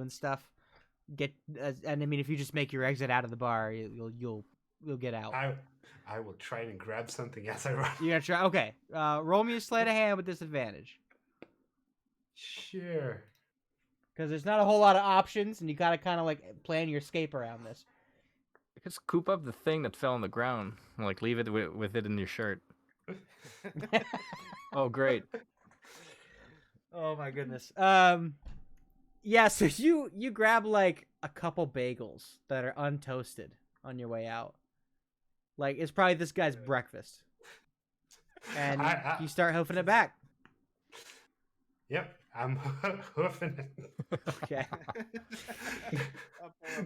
and stuff. And I mean, if you just make your exit out of the bar, you'll get out. I will try and grab something as I run. You're gonna try. Okay, roll me a sleight of hand with disadvantage. Sure. Because there's not a whole lot of options, and you gotta kind of like plan your escape around this. Just coop up the thing that fell on the ground. Like, leave it with it in your shirt. Oh, great. Oh my goodness. Yeah, so you grab like a couple bagels that are untoasted on your way out. Like, it's probably this guy's breakfast. And you start hoofing it back. Yep, I'm hoofing it. Okay.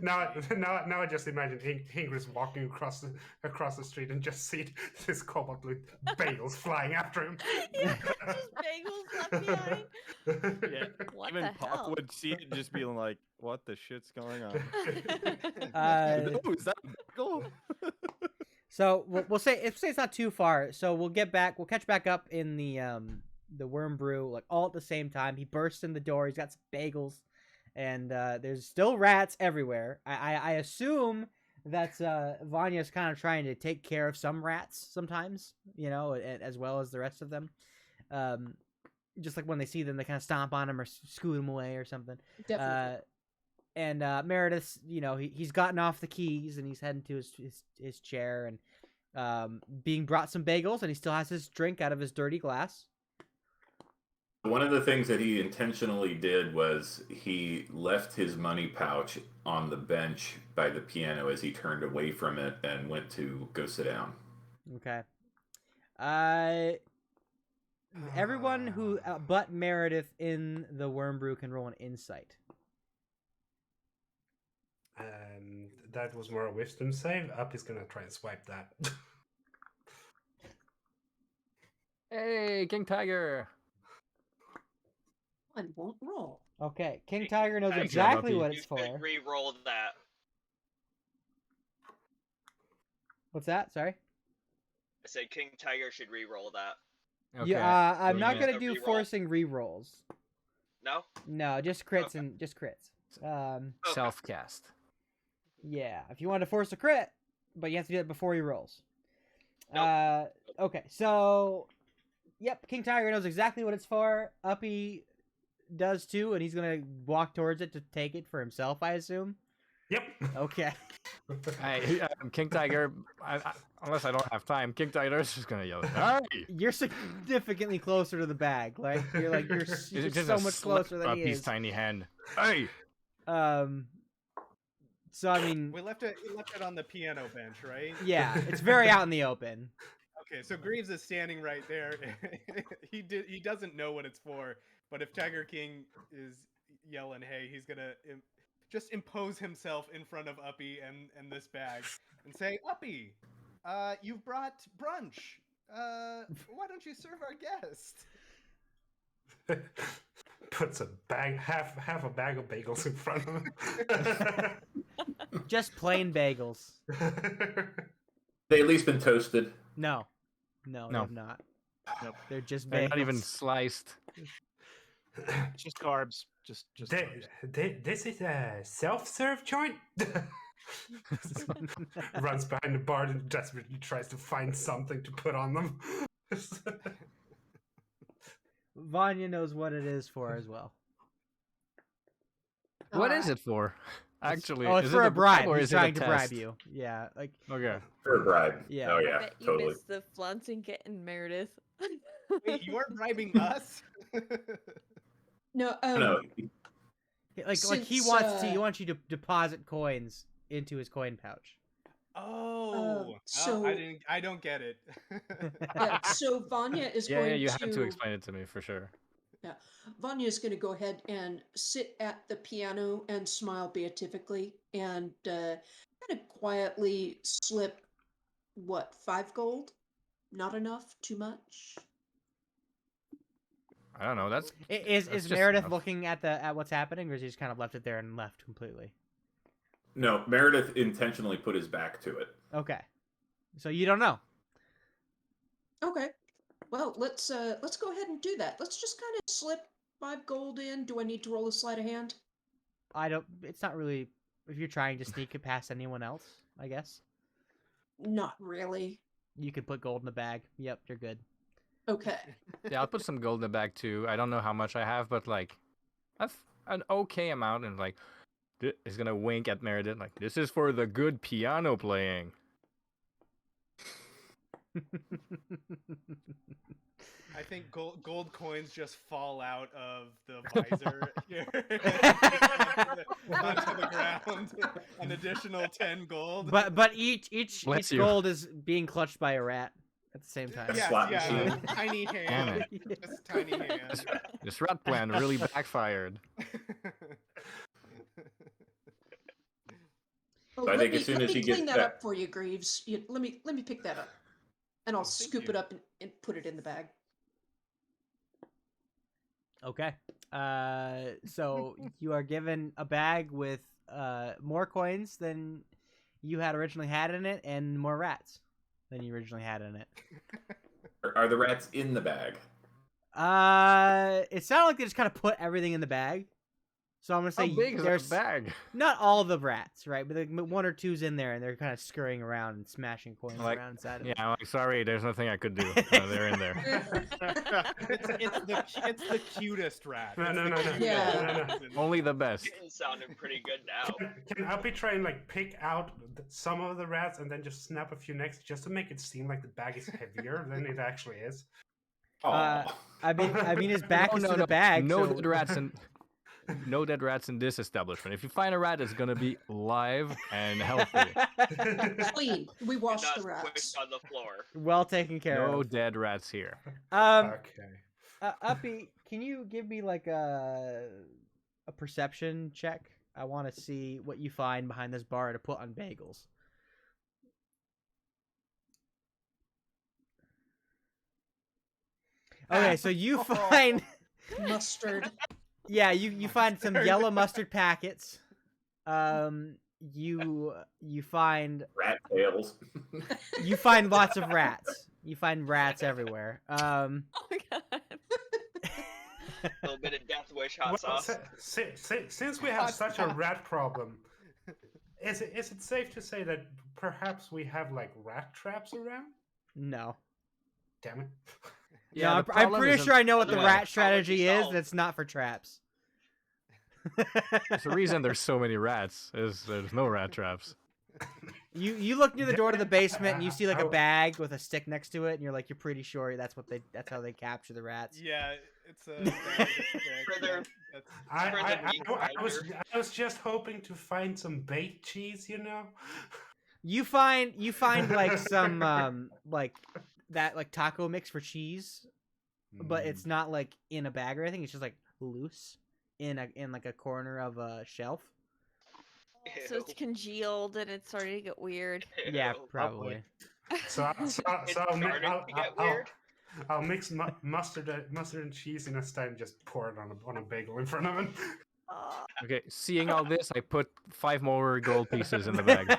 now I just imagine Ingris walking across the street and just see this kobold with bagels flying after him. Yeah, just bagels left behind. Yeah, What even the Pop hell? would see it and just be like, what the shit's going on? Oh, is that a bagel? So we'll say it's not too far. So we'll catch back up in the worm brew, like all at the same time. He bursts in the door. He's got some bagels, and there's still rats everywhere. I assume that Vanya's kind of trying to take care of some rats sometimes, as well as the rest of them. Just like when they see them, they kind of stomp on them or scoot them away or something. Definitely. And Meredith, he's gotten off the keys and he's heading to his chair and being brought some bagels, and he still has his drink out of his dirty glass. One of the things that he intentionally did was he left his money pouch on the bench by the piano as he turned away from it and went to go sit down. Okay. Everyone who but Meredith in the worm brew can roll an insight. That was more a wisdom save. Up is gonna try and swipe that. Hey, King Tiger. One won't roll. Okay, King Tiger knows Tiger, exactly Bucky. what You it's for. should re-roll that. What's that? Sorry. I said King Tiger should re-roll that. Okay. Yeah, I'm So not you gonna missed do a reroll. forcing rerolls. No? No, just crits Okay. and just crits. Okay. Self-cast. Yeah, if you want to force a crit, but you have to do it before he rolls. Nope. Okay, so yep, King Tiger knows exactly what it's for. Uppy does too, and he's gonna walk towards it to take it for himself, I assume. Yep. Okay. King Tiger, unless I don't have time, King Tiger's just gonna yell, "Hey!" You're significantly closer to the bag. Like you're It's you're just so a much slip closer than up he his is. tiny hand. Hey! So I mean, We left it on the piano bench, right? yeah, it's very out in the open. Okay, so Greaves is standing right there. He doesn't know what it's for, but if Tiger King is yelling, "Hey," he's gonna just impose himself in front of Uppy and this bag and say, "Uppy, you've brought brunch. Why don't you serve our guest?" Puts a bag, half a bag of bagels in front of him. Just plain bagels. They at least been toasted. No, No. they're not. Nope. They're just bagels. They're not even sliced. It's just carbs. Just carbs. This is a self-serve joint. Runs behind the bar and desperately tries to find something to put on them. Vanya knows what it is for as well. What is it for? Actually, Oh, it's is for it a bribe. or He's is it a trying to bribe test? you. Yeah, like Okay. For a bribe. Yeah. Oh, I yeah, bet you totally. missed the flaunting getting Meredith. Wait, you are bribing us? No, No, like he Since, wants you to deposit coins into his coin pouch. Oh, so- I don't get it. yeah, so Vanya is Yeah, going yeah, you have to explain it to me for sure. Vanya is going to go ahead and sit at the piano and smile beatifically and kind of quietly slip, 5 gold? Not enough? Too much? I don't know. That's Is just Meredith enough. looking at what's happening, or has he just kind of left it there and left completely? no. Meredith intentionally put his back to it. Okay, so you don't know. Okay. Well, let's go ahead and do that. Let's just kind of slip 5 gold in. Do I need to roll a sleight of hand? I don't. It's not really. If you're trying to sneak it past anyone else, I guess Not really. you could put gold in the bag. Yep, you're good. Okay. Yeah, I'll put some gold in the bag too. I don't know how much I have, but like, that's an okay amount. And like, is gonna wink at Meredith like, this is for the good piano playing. I think gold coins just fall out of the visor here onto the ground. An additional 10 gold. But each Bless you. gold is being clutched by a rat at the same time. Yes. Yeah, slot yeah, machine. tiny Damn hand. it. Just tiny hand. This rat plan really backfired. Oh, I let think me, as soon let as me he gets clean that back- up for you, Greaves. Let me pick that up, and I'll Thank scoop you. it up and put it in the bag. Okay. So you are given a bag with more coins than you had originally had in it, and more rats than you originally had in it. Are the rats in the bag? It sounded like they just kind of put everything in the bag. So I'm gonna How say big is there's that bag? not all the rats, right? But like one or two's in there, and they're kind of scurrying around and smashing coins Like, around inside of Yeah, it. I'm like, sorry, there's nothing I could do. They're in there. It's the cutest rat. No, It's no, the no, no, cutest Yeah. no, no. rat. Only the best. Getting sounding pretty good now. Can Uppy try and like pick out some of the rats and then just snap a few next, just to make it seem like the bag is heavier than it actually is? Uh, Oh, I mean, his back No, is no, to no. the bag. No so... dead rats in. No dead rats in this establishment. If you find a rat, it's gonna be live and healthy. Clean. We washed Not the squished rats. on the floor. Well taken care No of. dead rats here. Okay. Uppy, can you give me like a perception check? I want to see what you find behind this bar to put on bagels. Okay, so you find Mustard. yeah, you find some Mustard. yellow mustard packets. You find rat tails. lots of rats. You find rats everywhere. Oh my god. A little bit of Death Wish hot Well, sauce. since we have Hot such a sauce. rat problem, is it safe to say that perhaps we have like rat traps around? No. Damn it. Yeah, the I'm problem pretty isn't- sure I know what the Yeah. rat strategy Problem is. solved. That's not for traps. There's a reason there's so many rats. There's no rat traps. You look near the door to the basement and you see like a Oh. bag with a stick next to it, and you're like, you're pretty sure that's how they capture the rats. Yeah, it's a bag of sticks. Further- That's- I was just hoping to find some baked cheese, you know. You find like some like that like taco mix for cheese, but it's not like in a bag or anything. It's just like loose in like a corner of a shelf. So it's congealed and it's starting to get weird. Yeah, Ew. probably. So I'll It's starting to get weird. I'll mix mustard and cheese in a stein and just pour it on a bagel in front of him. Oh. Okay, seeing all this, I put 5 more gold pieces in the bag.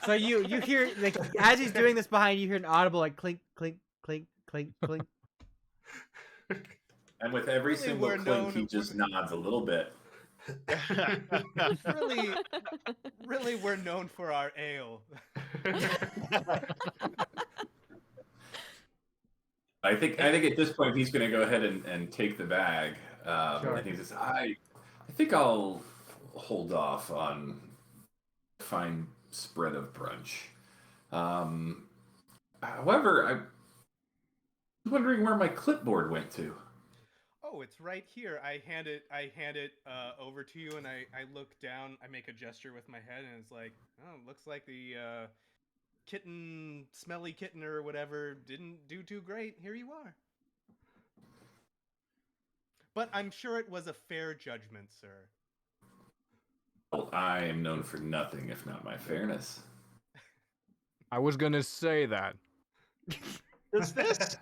So you hear like as he's doing this behind you, you hear an audible like clink clink clink clink clink. And with every Really, single we're clink, known- he just nods a little bit. really, we're known for our ale. I think at this point he's going to go ahead and take the bag. Sure. And he says, I think I'll hold off on fine spread of brunch. However, I'm wondering where my clipboard went to. Oh, it's right here. I hand it over to you, and I look down. I make a gesture with my head, and it's like, oh, looks like the smelly kitten or whatever didn't do too great. Here you are. But I'm sure it was a fair judgment, sir. Well, I am known for nothing if not my fairness. I was gonna say that. Does this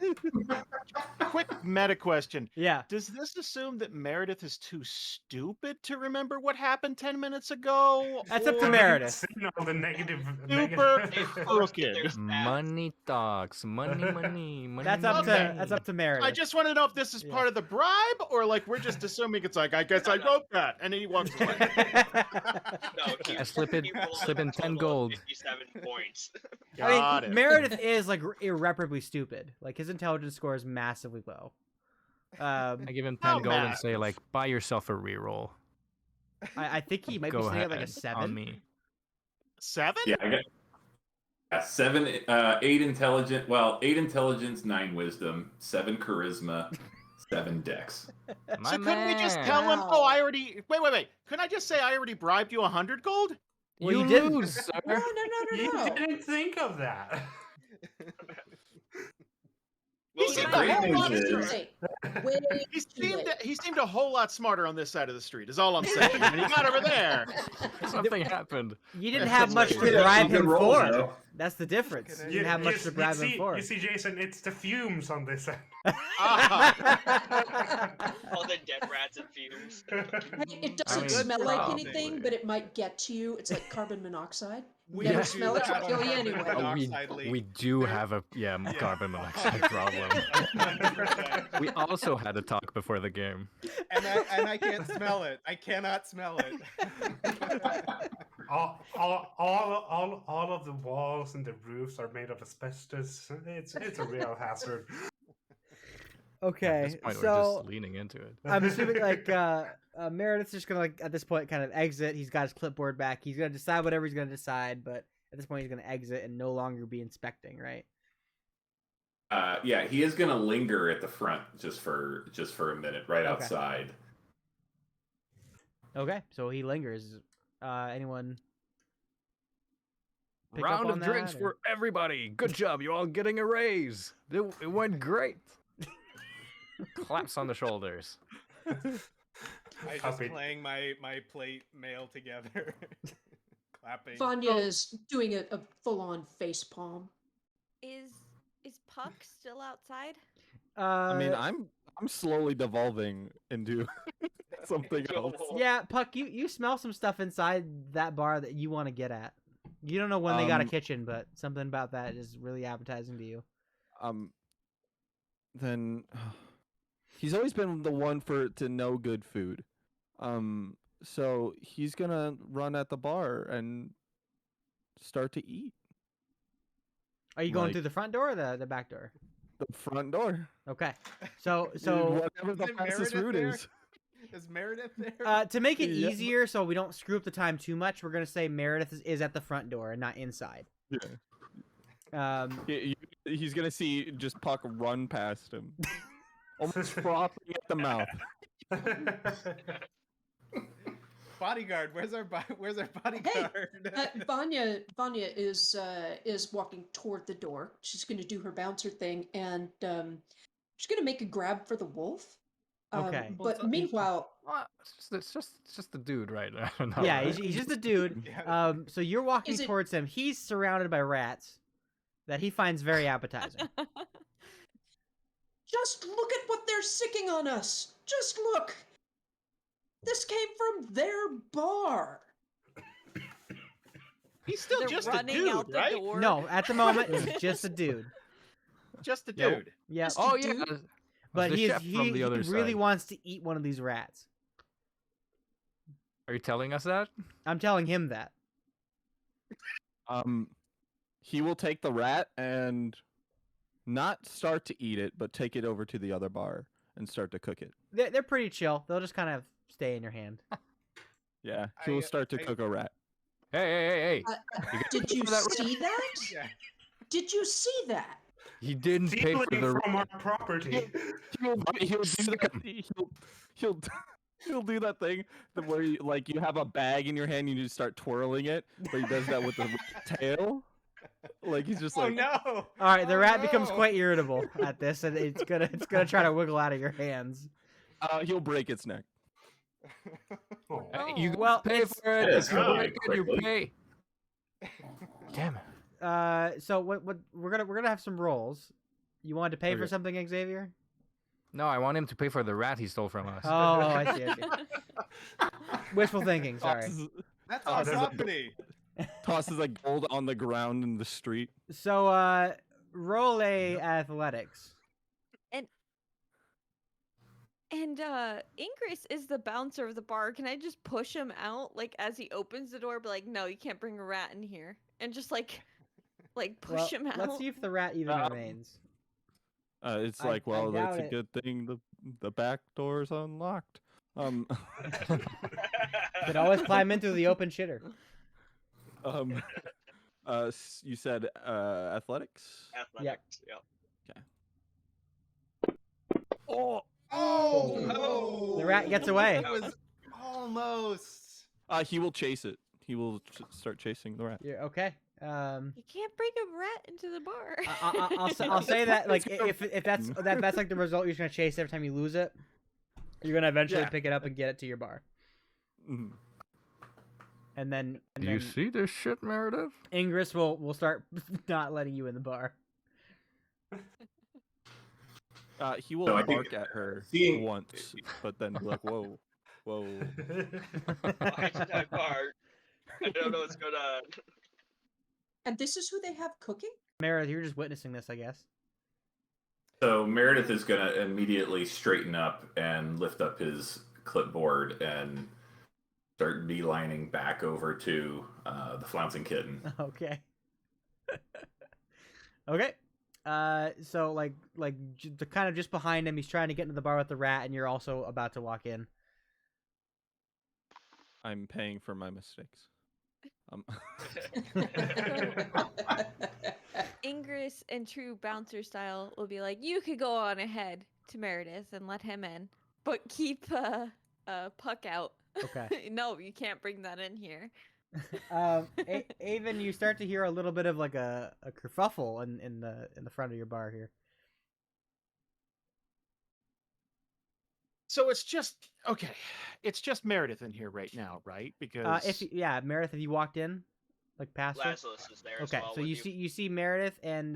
quick meta question? Yeah. Does this assume that Meredith is too stupid to remember what happened 10 minutes ago? That's up to or Meredith. Seen all the negative. Super negative- crooked. There's Money talks. Money. That's up Okay. to that's up to Meredith. I just want to know if this is Yeah. part of the bribe or like we're just assuming it's like, I guess I wrote that. And then he walks away. No, he, I slip in- he rolled slip in a 10 total of gold. 57 points. Got it. Meredith is like irreparably stupid. Like his intelligence score is massively low. I give him 10 How gold and math? say, like, buy yourself a reroll. I think he might be Go sitting at ahead like a 7. on me. 7? Yeah, I got 7, 8 intelligence. Well, 8 intelligence, 9 wisdom, 7 charisma, 7 dex. My So couldn't we just man. tell him, Wow. oh, I already, wait. Couldn't I just say I already bribed you 100 gold? Well, you you didn't. lose, sir. No. You didn't think of that. Well, He then seemed I- a whole Great lot news Here's the is- thing. Way He too seemed, late. he seemed a whole lot smarter on this side of the street, is all I'm saying. When he got over there. Something happened. You didn't have much to Yeah, bribe good him rolls, for. though. That's the difference. Okay, You didn't have much to bribe him for. You see, Jason, it's the fumes on this end. Ah. all the dead rats and fumes. Hey, it doesn't mean, smell like probably. anything, but it might get to you. It's like carbon monoxide. We Never Yeah. smell it, have it'll kill a you carbon anyway. monoxide we, leak. we do have a carbon monoxide problem. 100%. We also had a talk before the game. and I can't smell it. I cannot smell it. All of the walls and the roofs are made of asbestos. It's a real hazard. At Okay, this point, we're so just leaning into it. I'm assuming like Meredith's just gonna like at this point kind of exit. He's got his clipboard back. He's gonna decide whatever he's gonna decide, but at this point he's gonna exit and no longer be inspecting, right? Yeah, he is gonna linger at the front just for a minute, right Okay. outside. Okay, so he lingers. Anyone? pick up Round on of drinks that, or- for everybody. Good job. You all getting a raise. It went great. Claps on the shoulders. I just Copy. playing my plate mail together, clapping. Vanya is doing a full-on face palm. Is Puck still outside? I mean, I'm slowly devolving into something else. Yeah, Puck, you smell some stuff inside that bar that you want to get at. You don't know when they got a kitchen, but something about that is really appetizing to you. Then he's always been the one to know good food. So he's gonna run at the bar and start to eat. Are you going Like- through the front door or the back door? The front door. Okay, so Whatever the Is it fastest Meredith route there? is. Is Meredith there? to make it Yeah. easier, so we don't screw up the time too much, we're gonna say Meredith is at the front door and not inside. Yeah. He's gonna see just Puck run past him, almost frothing at the mouth. Bodyguard, where's our bodyguard? Vanya is walking toward the door. She's going to do her bouncer thing, and she's going to make a grab for the wolf. Okay. But meanwhile, Well, it's just the dude, right? No, Yeah, right? he's just a dude. Yeah. So you're walking Is it- towards him. He's surrounded by rats that he finds very appetizing. just look at what they're sicking on us. Just look. This came from their bar. He's still They're just a running dude, out the right? door. No, at the moment he's just a dude. Just a Yep. dude. Yeah, Just a Oh yeah. dude? but the he chef from the other really side. wants to eat one of these rats. Are you telling us that? I'm telling him that. He will take the rat and not start to eat it, but take it over to the other bar and start to cook it. They're pretty chill. They'll just kind of stay in your hand. Yeah, he will start to cook a rat. Hey! Did you see that? Yeah. Did you see that? He didn't pay for Stealing the. from our property. He'll do that thing where you have a bag in your hand and you just start twirling it, but he does that with the tail. Like he's just Oh like, no! All right, the Oh, rat becomes no. quite irritable at this, and it's gonna try to wiggle out of your hands. he'll break its neck. Oh. You Well, pay it's- for it. It's If you gonna break it, you quickly. pay. Damn it. So what we're gonna have some rolls. You wanted to pay for Okay. something, Xavier? No, I want him to pay for the rat he stole from us. Oh, I see. Wishful thinking. Sorry. That's Oh, our there's a- property. Tosses like gold on the ground in the street. So, roll a athletics. And Ingress is the bouncer of the bar. Can I just push him out, like as he opens the door? Be like, no, you can't bring a rat in here, and just like push Well, him out. let's see if the rat even remains. It's I like, well, doubt it's a it. good thing the back door's unlocked. Could always climb in through the open shitter. You said athletics. Athletics. Yep. Oh, Oh, The rat gets away. It was almost. he will chase it. He will start chasing the rat. Yeah, okay. You can't bring a rat into the bar. I'll say that like if that's like the result you're just gonna chase every time you lose it, you're gonna eventually pick it up and get it to your bar. Mhm. And then Do you see this shit, Meredith? Ingress will start not letting you in the bar. He will So I think bark at her seeing- once, but then be like, whoa, whoa. Why did I bark? I don't know what's going on. And this is who they have cooking? Meredith, you're just witnessing this, I guess. So Meredith is going to immediately straighten up and lift up his clipboard and start beelining back over to the flouncing kitten. Okay. Okay. So like the kind of just behind him, he's trying to get into the bar with the rat, and you're also about to walk in. I'm paying for my mistakes. Ingress, in true bouncer style, will be like, you could go on ahead to Meredith and let him in, but keep Puck out. Okay. No, you can't bring that in here. Avon, you start to hear a little bit of like a kerfuffle in the front of your bar here. So it's just okay. It's just Meredith in here right now, right? Because Meredith, have you walked in, like past her? Lazarus is there Okay, as well. so you see Meredith and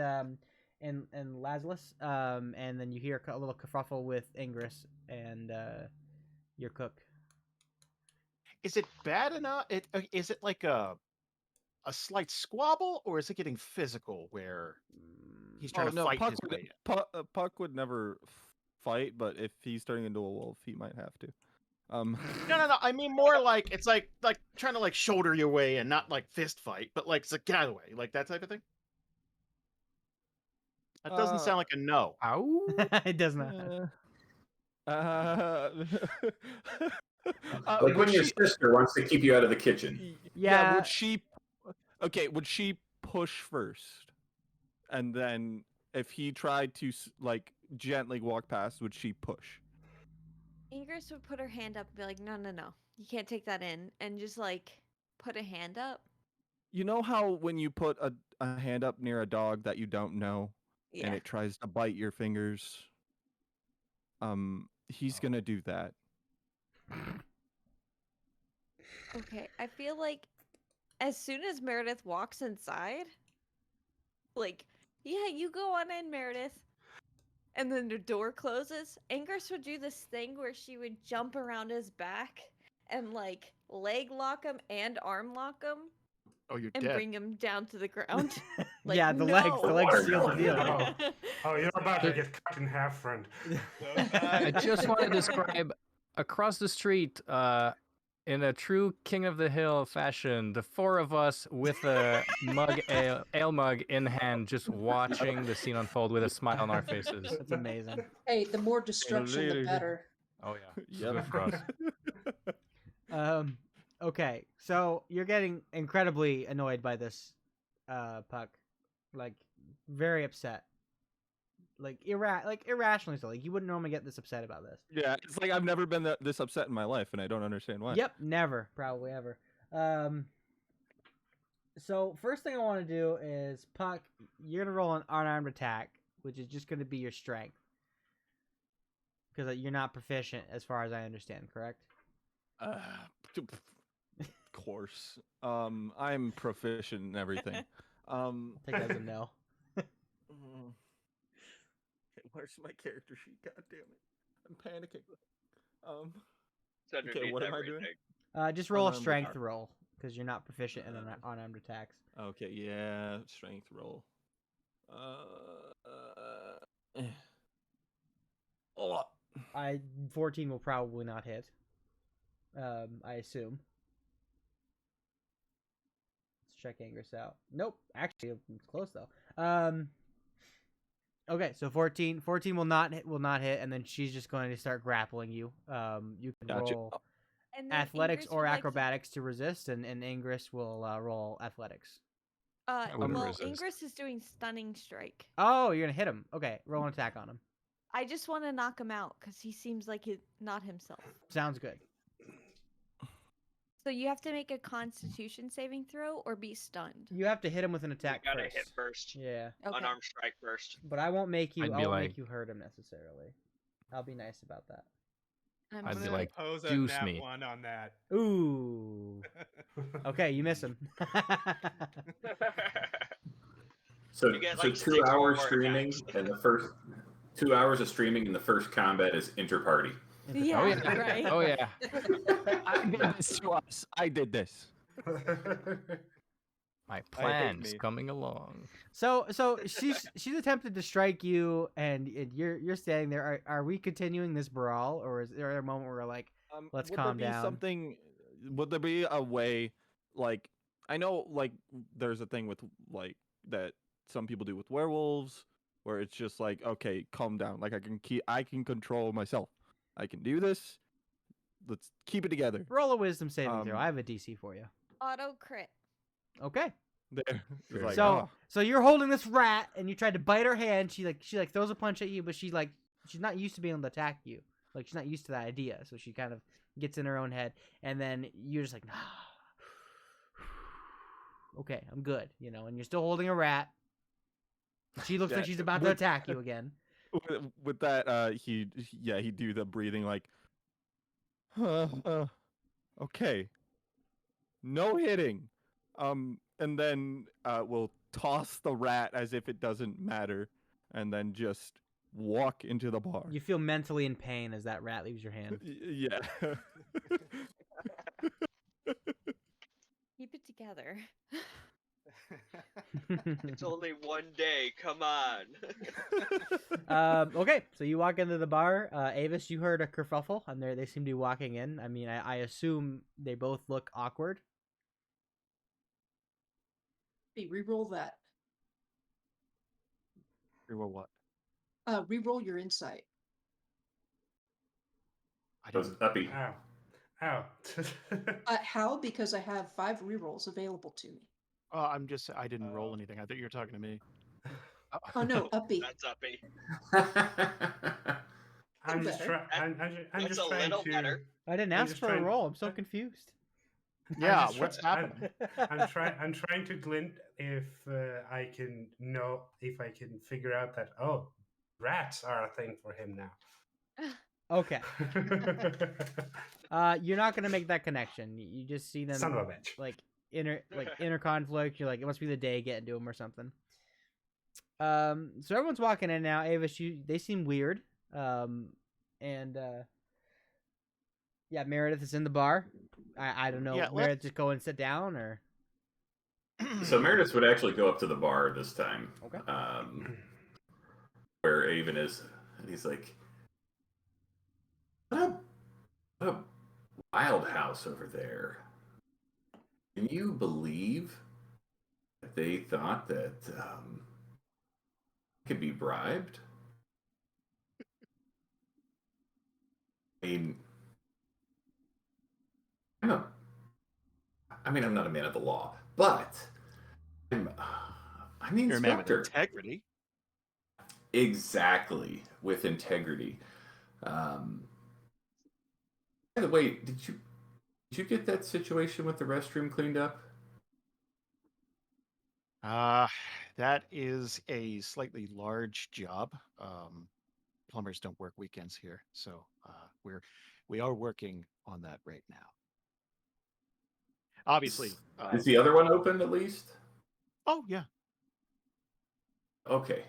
Lazarus, and then you hear a little kerfuffle with Ingress and your cook. is it bad enough? Is it like a slight squabble, or is it getting physical where he's trying to fight his way in? Puck would never fight, but if he's turning into a wolf, he might have to. No. I mean more like it's like trying to like shoulder your way and not like fist fight, but like it's like get out of the way, like that type of thing. That doesn't sound like a no. Ow! It does not. Like when your sister wants to keep you out of the kitchen. Yeah. Would she? Okay. Would she push first, and then if he tried to like gently walk past, would she push? Ingress would put her hand up and be like, no, you can't take that in, and just like put a hand up. You know how when you put a hand up near a dog that you don't know, Yeah. and it tries to bite your fingers? He's gonna do that. Okay, I feel like as soon as Meredith walks inside, like, yeah, you go on in, Meredith. And then the door closes. Ingress would do this thing where she would jump around his back and like leg lock him and arm lock him. Oh, you're and dead. bring him down to the ground. Like, yeah, the legs seal the deal. Oh, you're about to get cut in half, friend. I just want to describe across the street, in a true King of the Hill fashion, the four of us with a ale mug in hand, just watching the scene unfold with a smile on our faces. That's amazing. Hey, the more destruction, the better. Oh yeah, good for us. Okay, so you're getting incredibly annoyed by this, Puck, like very upset, like irrationally so. Like you wouldn't normally get this upset about this. Yeah, it's like I've never been this upset in my life, and I don't understand why. Yep, never, probably ever. So first thing I want to do is Puck, you're gonna roll an unarmed attack, which is just gonna be your strength, because you're not proficient as far as I understand, correct? Of course. I'm proficient in everything. Take that as a no. Where's my character sheet? God damn it! I'm panicking. It's underneath what am I doing? everything. Just roll a Unarmed strength attack. roll because you're not proficient in unarmed attacks. Okay, yeah, strength roll. Oh, 14 will probably not hit. I assume. Let's check Angus out. Nope, actually, it's close though. Okay, so 14 will not hit, and then she's just going to start grappling you. You can Gotcha. roll And then athletics Ingress or would like to- acrobatics to resist, and Ingress will roll athletics. wouldn't well, resist. Ingress is doing stunning strike. Oh, you're gonna hit him. Okay, roll an attack on him. I just want to knock him out because he seems like he's not himself. Sounds good. So you have to make a Constitution saving throw or be stunned. You have to hit him with an You attack gotta first. hit first. Yeah, Okay. Unarmed strike first. but I won't make you. I'd I be won't like- make you hurt him necessarily. I'll be nice about that. I'm I'd I'm be gonna like, pose a "Juice nat me." 1 on that. Ooh. Okay, you miss him. So, You get, so like, 2 6 hours more streaming, attacks. and the first 2 hours of streaming, and the first combat is inter-party. Yeah, Oh yeah. right. Oh yeah. I did this to us. I did this. My hate plan's me. coming along. So she's attempted to strike you, and you're standing there. Are we continuing this brawl, or is there a moment where we're like, let's would calm there be down? something? Would there be a way, like, I know, like, there's a thing with like that some people do with werewolves, where it's just like, okay, calm down. Like I can control myself. I can do this. Let's keep it together. Roll a wisdom saving throw. Um, I have a DC for you. Auto crit. Okay. There. It's like, So oh, so you're holding this rat, and you tried to bite her hand. She throws a punch at you, but she's not used to being able to attack you. Like she's not used to that idea, so she kind of gets in her own head, and then you're just like, okay, I'm good, and you're still holding a rat. She looks Yeah, like she's about to with- attack you again. with that, he do the breathing like, okay, no hitting, and then we'll toss the rat as if it doesn't matter, and then just walk into the bar. You feel mentally in pain as that rat leaves your hand. Yeah. Keep it together. It's only one day. Come on. Okay, so you walk into the bar. Avis, you heard a kerfuffle, and they seem to be walking in. I mean, I assume they both look awkward. Hey, reroll that. Reroll what? Reroll your insight. I Goes didn't. uppy. Ow. Ow. How? Because I have 5 rerolls available to me. I didn't roll anything. I thought you were talking to me. Oh no, uppy. That's uppy. I'm just better. trying. I'm That's just a trying little to. better. I didn't I'm ask just for a trying- roll. I'm so confused. Yeah, just what's try- happening? I'm trying to glint if I can figure out that rats are a thing for him now. Okay. You're not gonna make that connection. You just see them Son of a bitch. like inner conflict. You're like, it must be the day getting to him or something. So everyone's walking in now. Avis, they seem weird. And yeah, Meredith is in the bar. I don't know. Yeah, Meredith just go and sit down, or So Meredith would actually go up to the bar this time. Okay. Where Avon is, and he's like, what a wild house over there. Can you believe that they thought that could be bribed? I mean, I'm not a man of the law, but I'm the You're a man with inspector. integrity. Exactly, with integrity. By the way, did you get that situation with the restroom cleaned up? That is a slightly large job. Plumbers don't work weekends here, so we are working on that right now. Obviously. Is the other one open at least? Oh yeah. Okay.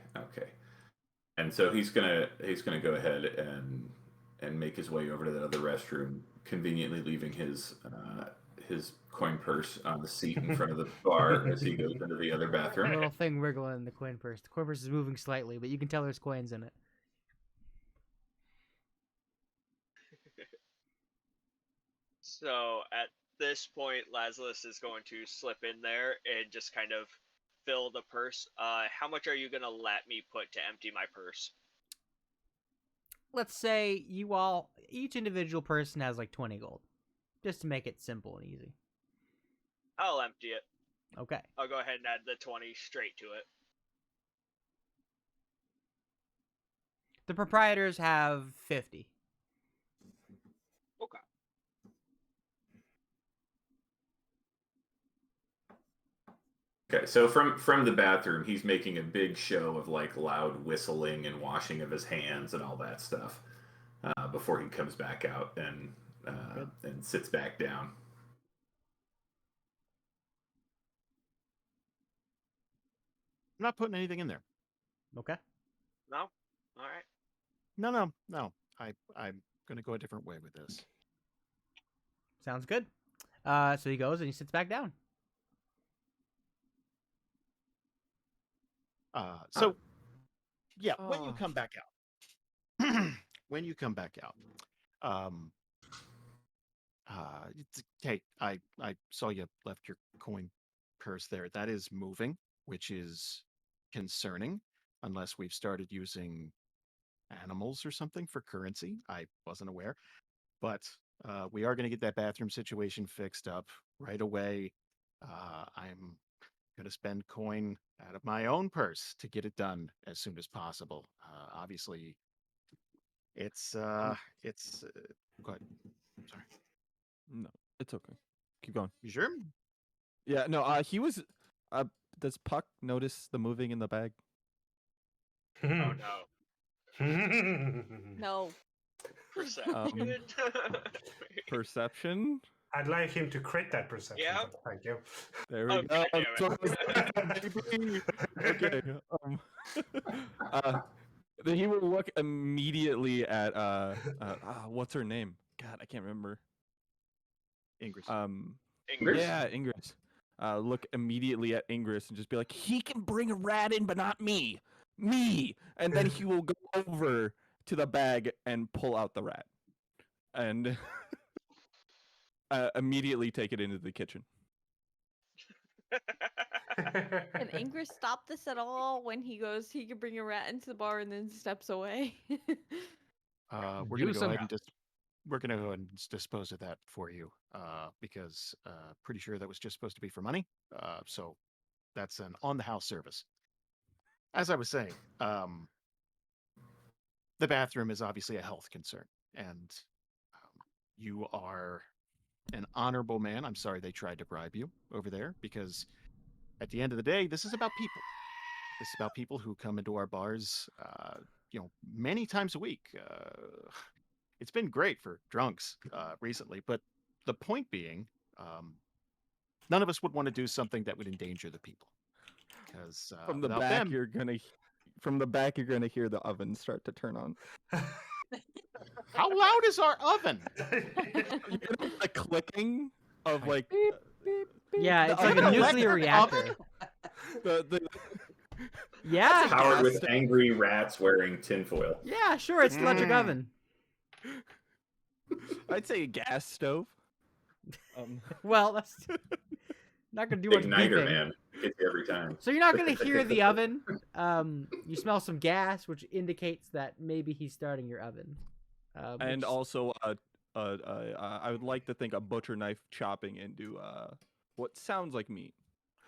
And so he's gonna go ahead and make his way over to that other restroom, conveniently leaving his coin purse on the seat in front of the bar as he goes into the other A bathroom. little thing wiggling in the coin purse. The coin purse is moving slightly, but you can tell there's coins in it. So at this point, Lazarus is going to slip in there and just kind of fill the purse. How much are you gonna let me put to empty my purse? Let's say each individual person has like 20 gold, just to make it simple and easy. I'll empty it. Okay. I'll go ahead and add the 20 straight to it. The proprietors have 50. Okay. Okay, so from the bathroom, he's making a big show of like loud whistling and washing of his hands and all that stuff before he comes back out and sits back down. I'm not putting anything in there. Okay. No? All right. No. I'm gonna go a different way with this. Sounds good. So he goes and he sits back down. When you come back out, hey, I saw you left your coin purse there. That is moving, which is concerning, unless we've started using animals or something for currency. I wasn't aware, but we are going to get that bathroom situation fixed up right away. I'm going to spend coin out of my own purse to get it done as soon as possible. Obviously, it's go ahead. Sorry. No, it's okay. Keep going. You sure? Yeah, no, he was does Puck notice the moving in the bag? Oh no. No. Perception. Perception? I'd like him to crit that perception. Yeah. But thank you. There we go. Okay. Then he will look immediately at what's her name? God, I can't remember. Ingress. Ingress? Yeah, Ingress. Look immediately at Ingress and just be like, he can bring a rat in, but not me. Me. And then he will go over to the bag and pull out the rat. And immediately take it into the kitchen. Can Ingress stop this at all when he goes, he can bring a rat into the bar and then steps away? We're gonna go ahead and dispose of that for you, because pretty sure that was just supposed to be for money. So that's an on-the-house service. As I was saying, the bathroom is obviously a health concern, and you are an honorable man. I'm sorry they tried to bribe you over there, because at the end of the day, this is about people. This is about people who come into our bars, many times a week. It's been great for drunks recently, but the point being, none of us would want to do something that would endanger the people. Because from the back, you're gonna hear the oven start to turn on. How loud is our oven? You're gonna hear the clicking of like. Beep, beep, beep. Yeah, it's like a nuclear reactor. Yeah. Powered with angry rats wearing tinfoil. Yeah, sure, it's the electric oven. I'd say a gas stove. Well, that's not gonna do much Igniter, beeping. man. Gets you every time. So you're not gonna hear the oven. You smell some gas, which indicates that maybe he's starting your oven. And also, I would like to think a butcher knife chopping into what sounds like meat.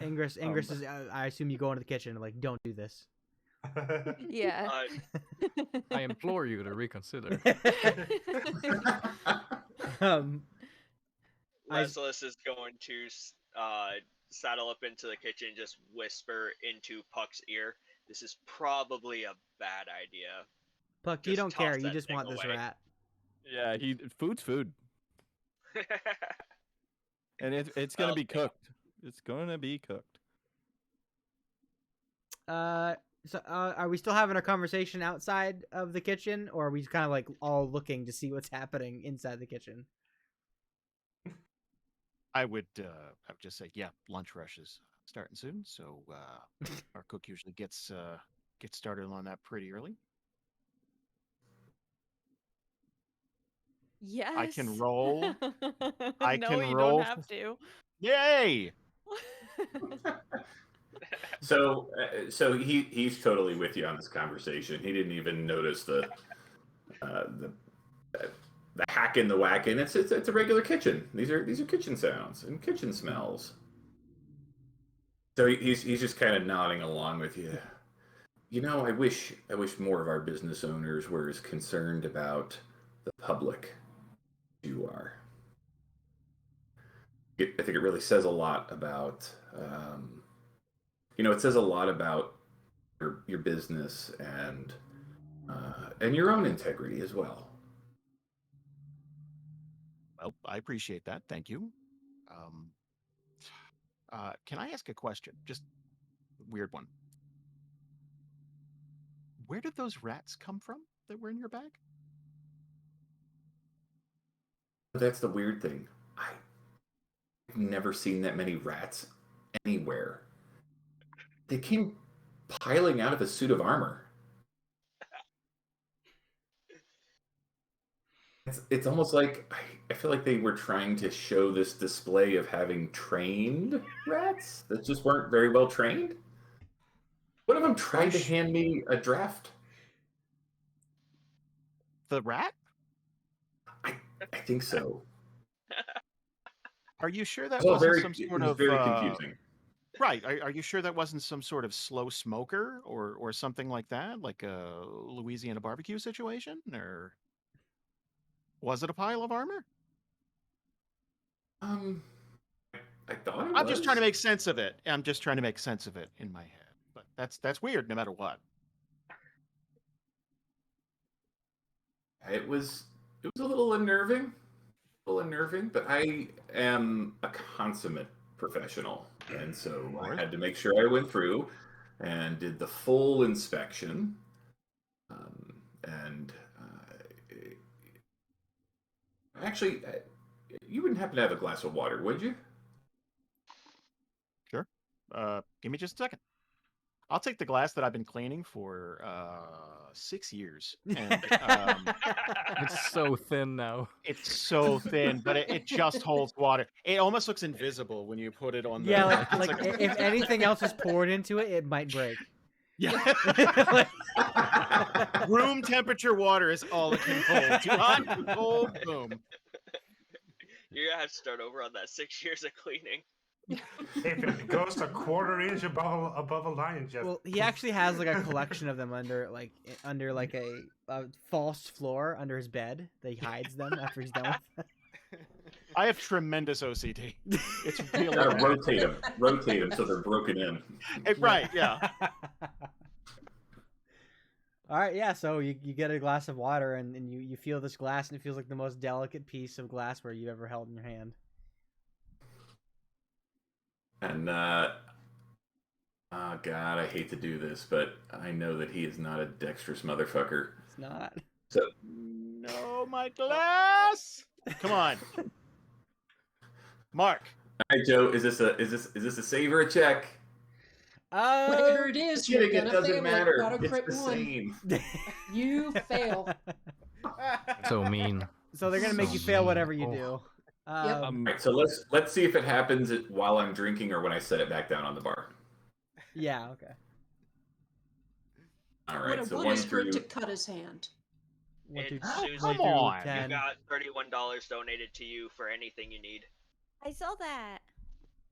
Ingress is. I assume you go into the kitchen and like, don't do this. Yeah. I implore you to reconsider. Lazarus is going to saddle up into the kitchen, just whisper into Puck's ear. This is probably a bad idea. Puck, you don't care. You just want this rat. Yeah, food's food. And it's gonna be cooked. It's gonna be cooked. So, are we still having a conversation outside of the kitchen, or are we kind of like all looking to see what's happening inside the kitchen? I would just say, yeah, lunch rush is starting soon, so our cook usually gets started on that pretty early. Yes. I can roll. I no, can you roll. don't have to. Yay! So he's totally with you on this conversation. He didn't even notice the hack in the whack in. It's a regular kitchen. These are kitchen sounds and kitchen smells. So he's just kind of nodding along with you. You know, I wish more of our business owners were as concerned about the public as you are. I think it really says a lot about it says a lot about your business and your own integrity as well. Well, I appreciate that. Thank you. Can I ask a question? Just a weird one. Where did those rats come from that were in your bag? That's the weird thing. I've never seen that many rats anywhere. They came piling out of a suit of armor. It's almost like I feel like they were trying to show this display of having trained rats that just weren't very well trained. One of them tried to hand me a draft. The rat? I think so. Are you sure that Well, wasn't very, some it sort was of very confusing. Right? Are you sure that wasn't some sort of slow smoker or something like that, like a Louisiana barbecue situation, or was it a pile of armor? I thought it I'm was. just trying to make sense of it. I'm just trying to make sense of it in my head. But that's weird, no matter what. It was a little unnerving. But I am a consummate professional, and so I had to make sure I went through and did the full inspection. And actually, you wouldn't happen to have a glass of water, would you? Sure. Give me just a second. I'll take the glass that I've been cleaning for 6 years, and It's so thin now. it's so thin, but it just holds water. It almost looks invisible when you put it on the. Yeah, it's like if anything else is poured into it, it might break. Yeah. Room temperature water is all it can hold. Too hot, too cold, boom. You're gonna have to start over on that 6 years of cleaning. If it goes a quarter inch above a line, just Well, he actually has like a collection of them under a false floor under his bed. That he hides them after he's done with them. I have tremendous OCD. It's really Gotta bad. rotate them so they're broken in. Right, yeah. All right, yeah. So you get a glass of water and you feel this glass, and it feels like the most delicate piece of glassware you've ever held in your hand. And oh God, I hate to do this, but I know that he is not a dexterous motherfucker. It's not. So No, my glass. Come on, Mark. all right, Joe, is this a save or a check? Whatever it is, you're Kidding, it gonna doesn't fail matter. it. Auto It's crit the one. same. You fail. So mean. So they're gonna make you fail whatever you do. All right, so let's see if it happens while I'm drinking or when I set it back down on the bar. Yeah. Okay. All right. So What one is for it through. to cut his hand? And Oh, Susan, come you on. got $31 donated to you for anything you need. I saw that.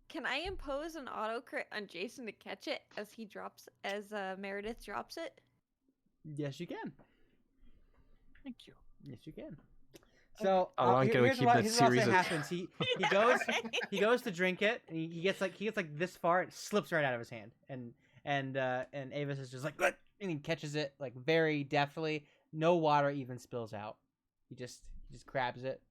Can I impose an auto crit on Jason to catch it as Meredith drops it? Yes, you can. Thank you. Yes, you can. So How long can we here's keep what, that here's what series of- happens. He goes to drink it, and he gets like this far, and it slips right out of his hand, and Avis is just like, "Ugh," and he catches it like very deftly. No water even spills out. He just grabs it,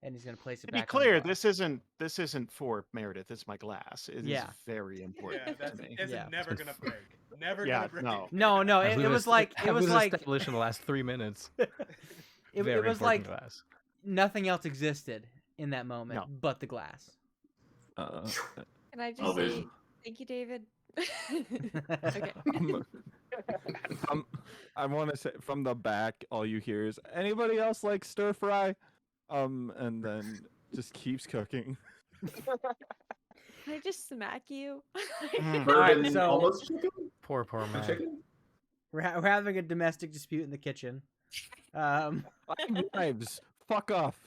and he's gonna place it To be back. on the clear, bar. this isn't for Meredith. It's my glass. It is Yeah. very important Yeah, to me. it's Yeah. never gonna break. Never Yeah, gonna break. no. No, As it was like established in the last 3 minutes. it Very was important like glass. nothing else existed in that moment No. but the glass. Can I just All say vision. thank you, David? Okay. I want to say from the back, all you hear is anybody else like stir fry, and then just keeps cooking. Can I just smack you? Bourbon so- almost chicken? Poor No man. chicken? We're having a domestic dispute in the kitchen. I have knives. Fuck off.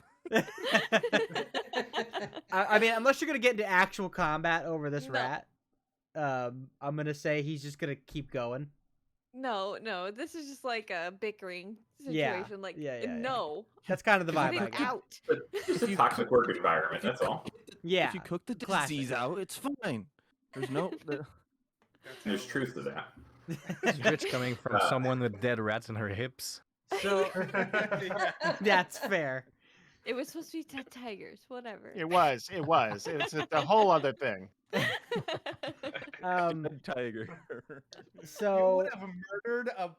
I mean, unless you're gonna get into actual combat over this No. rat, I'm gonna say he's just gonna keep going. No, this is just like a bickering Yeah, situation. Like, yeah. no, That's kind of the cut vibe I it get. out. But just a toxic work environment, that's all. Yeah, If you cook the classic. disease out, it's fine. There's no. There's truth to that. It's rich coming from someone with dead rats in her hips. So Yeah. that's fair. It was supposed to be dead tigers. Whatever. It was. It's a whole other thing. Tiger. You So would have murdered a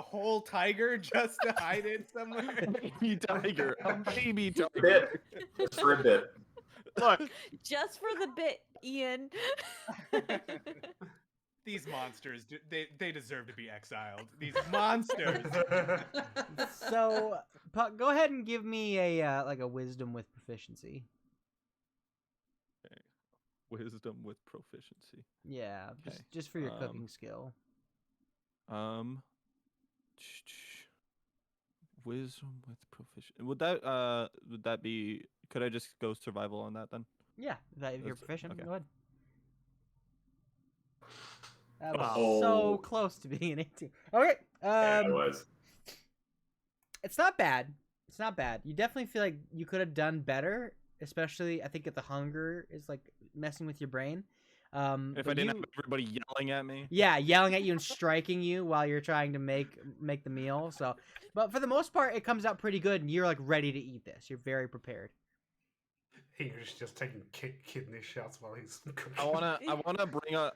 whole tiger just to hide it somewhere. Baby tiger. A baby A tiger. bit. Just for a bit. Look, Just for the bit, Ian. These monsters, they deserve to be exiled. These monsters. so Puck, go ahead and give me a like a wisdom with proficiency. Wisdom with proficiency. Yeah, Okay. just for your cooking skill. Wisdom with proficiency. Would that be? Could I just go survival on that then? Yeah, if you're That's- proficient, okay. go ahead. That was Oh. so close to being an 18. Okay, Yeah, it was. it's not bad. It's not bad. You definitely feel like you could have done better, especially I think if the hunger is like messing with your brain. If I but didn't you- have everybody yelling at me. Yeah, yelling at you and striking you while you're trying to make the meal. So, but for the most part, it comes out pretty good, and you're like ready to eat this. You're very prepared. He's just taking kidney shots while he's cooking.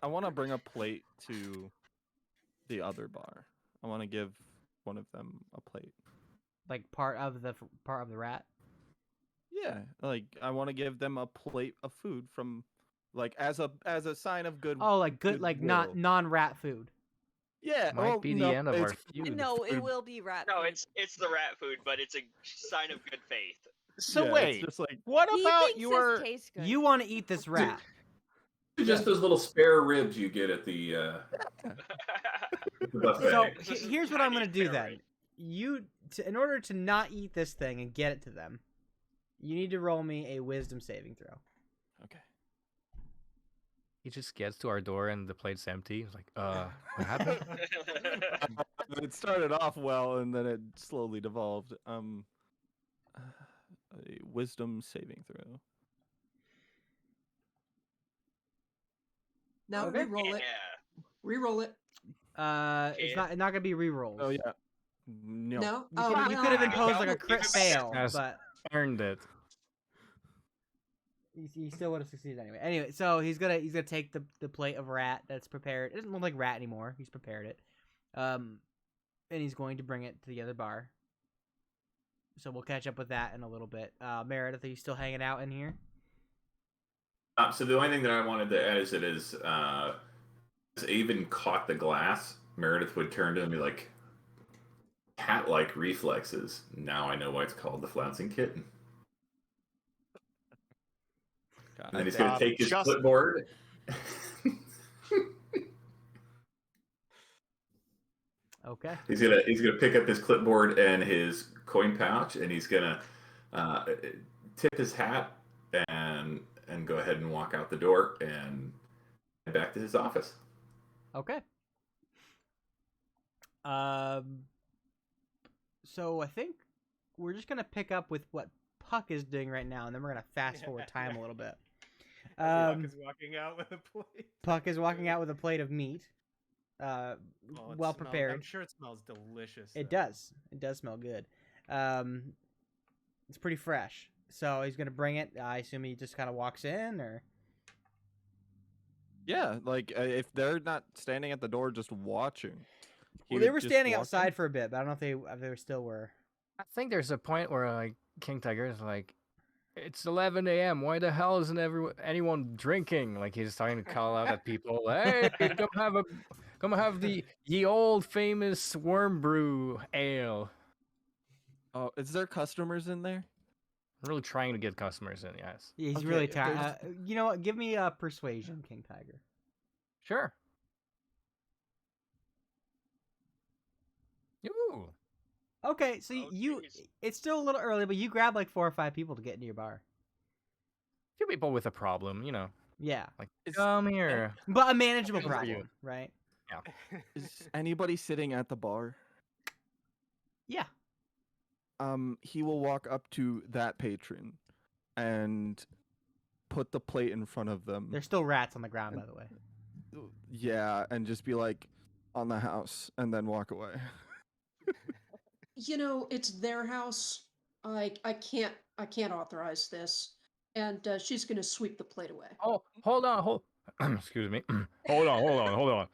I wanna bring a plate to the other bar. I wanna give one of them a plate. Like part of the rat. Yeah, like I want to give them a plate of food from, like as a sign of good. Oh, like good, like goodwill. non-rat food. Yeah, Might well, be the no, end of our it's- feud. No, it food. will be rat. No, food. it's the rat food, but it's a sign of good faith. so yeah, wait, it's just like what He about thinks your? this tastes good. You want to eat this rat? Just those little spare ribs you get at the buffet. So It's just here's what I'm tiny gonna do spare then. rib. In order to not eat this thing and get it to them, you need to roll me a wisdom saving throw. okay. He just gets to our door and the plate's empty. He's like, what happened? It started off well and then it slowly devolved. A wisdom saving throw. Now Okay. re-roll it. Yeah. Re-roll it. It's not gonna be re-rolls. Oh yeah. No. No. You could have well, imposed like a Even crit better. fail, Yes. but Earned it. he still would have succeeded anyway. Anyway, so he's gonna take the plate of rat that's prepared. It doesn't look like rat anymore. He's prepared it, and he's going to bring it to the other bar. So we'll catch up with that in a little bit. Meredith, are you still hanging out in here? So the only thing that I wanted to add is as Avon caught the glass, Meredith would turn to him and be like, cat-like reflexes. Now I know why it's called the flouncing kitten. Got And then it. he's going to take his just- clipboard. Okay. He's gonna pick up his clipboard and his coin pouch, and he's gonna tip his hat and go ahead and walk out the door and head back to his office. Okay. So I think we're just gonna pick up with what Puck is doing right now, and then we're gonna fast forward time a little bit. As Puck is walking out with a plate. Puck is walking out with a plate of meat. Oh, it Well smells- prepared. I'm sure it smells delicious. It though. does. It does smell good. It's pretty fresh. So he's gonna bring it. I assume he just kind of walks in, or Yeah, like if they're not standing at the door just watching. he Well, they would were just standing walk in. outside for a bit, but I don't know if they still were. I think there's a point where like King Tiger is like, it's 11 a.m. Why the hell isn't anyone drinking? Like he's starting to call out at people. Hey, come have the ye old famous worm brew ale. Oh, is there customers in there? I'm really trying to get customers in. Yes. Yeah, he's Okay, really if tired. there's- You know what? Give me a persuasion, King Tiger. Sure. Ooh. Okay, so Oh, you jeez. it's still a little early, but you grab like 4 or 5 people to get into your bar. Few people with a problem, you know. Yeah, Like, Is- come here. but a manageable Good for you. problem, right? Is anybody sitting at the bar? Yeah. He will walk up to that patron and put the plate in front of them. There's still rats on the ground, by the way. Yeah, and just be like, on the house, and then walk away. You know, it's their house. I can't authorize this. And she's gonna sweep the plate away. Oh, hold on, excuse me. hold on.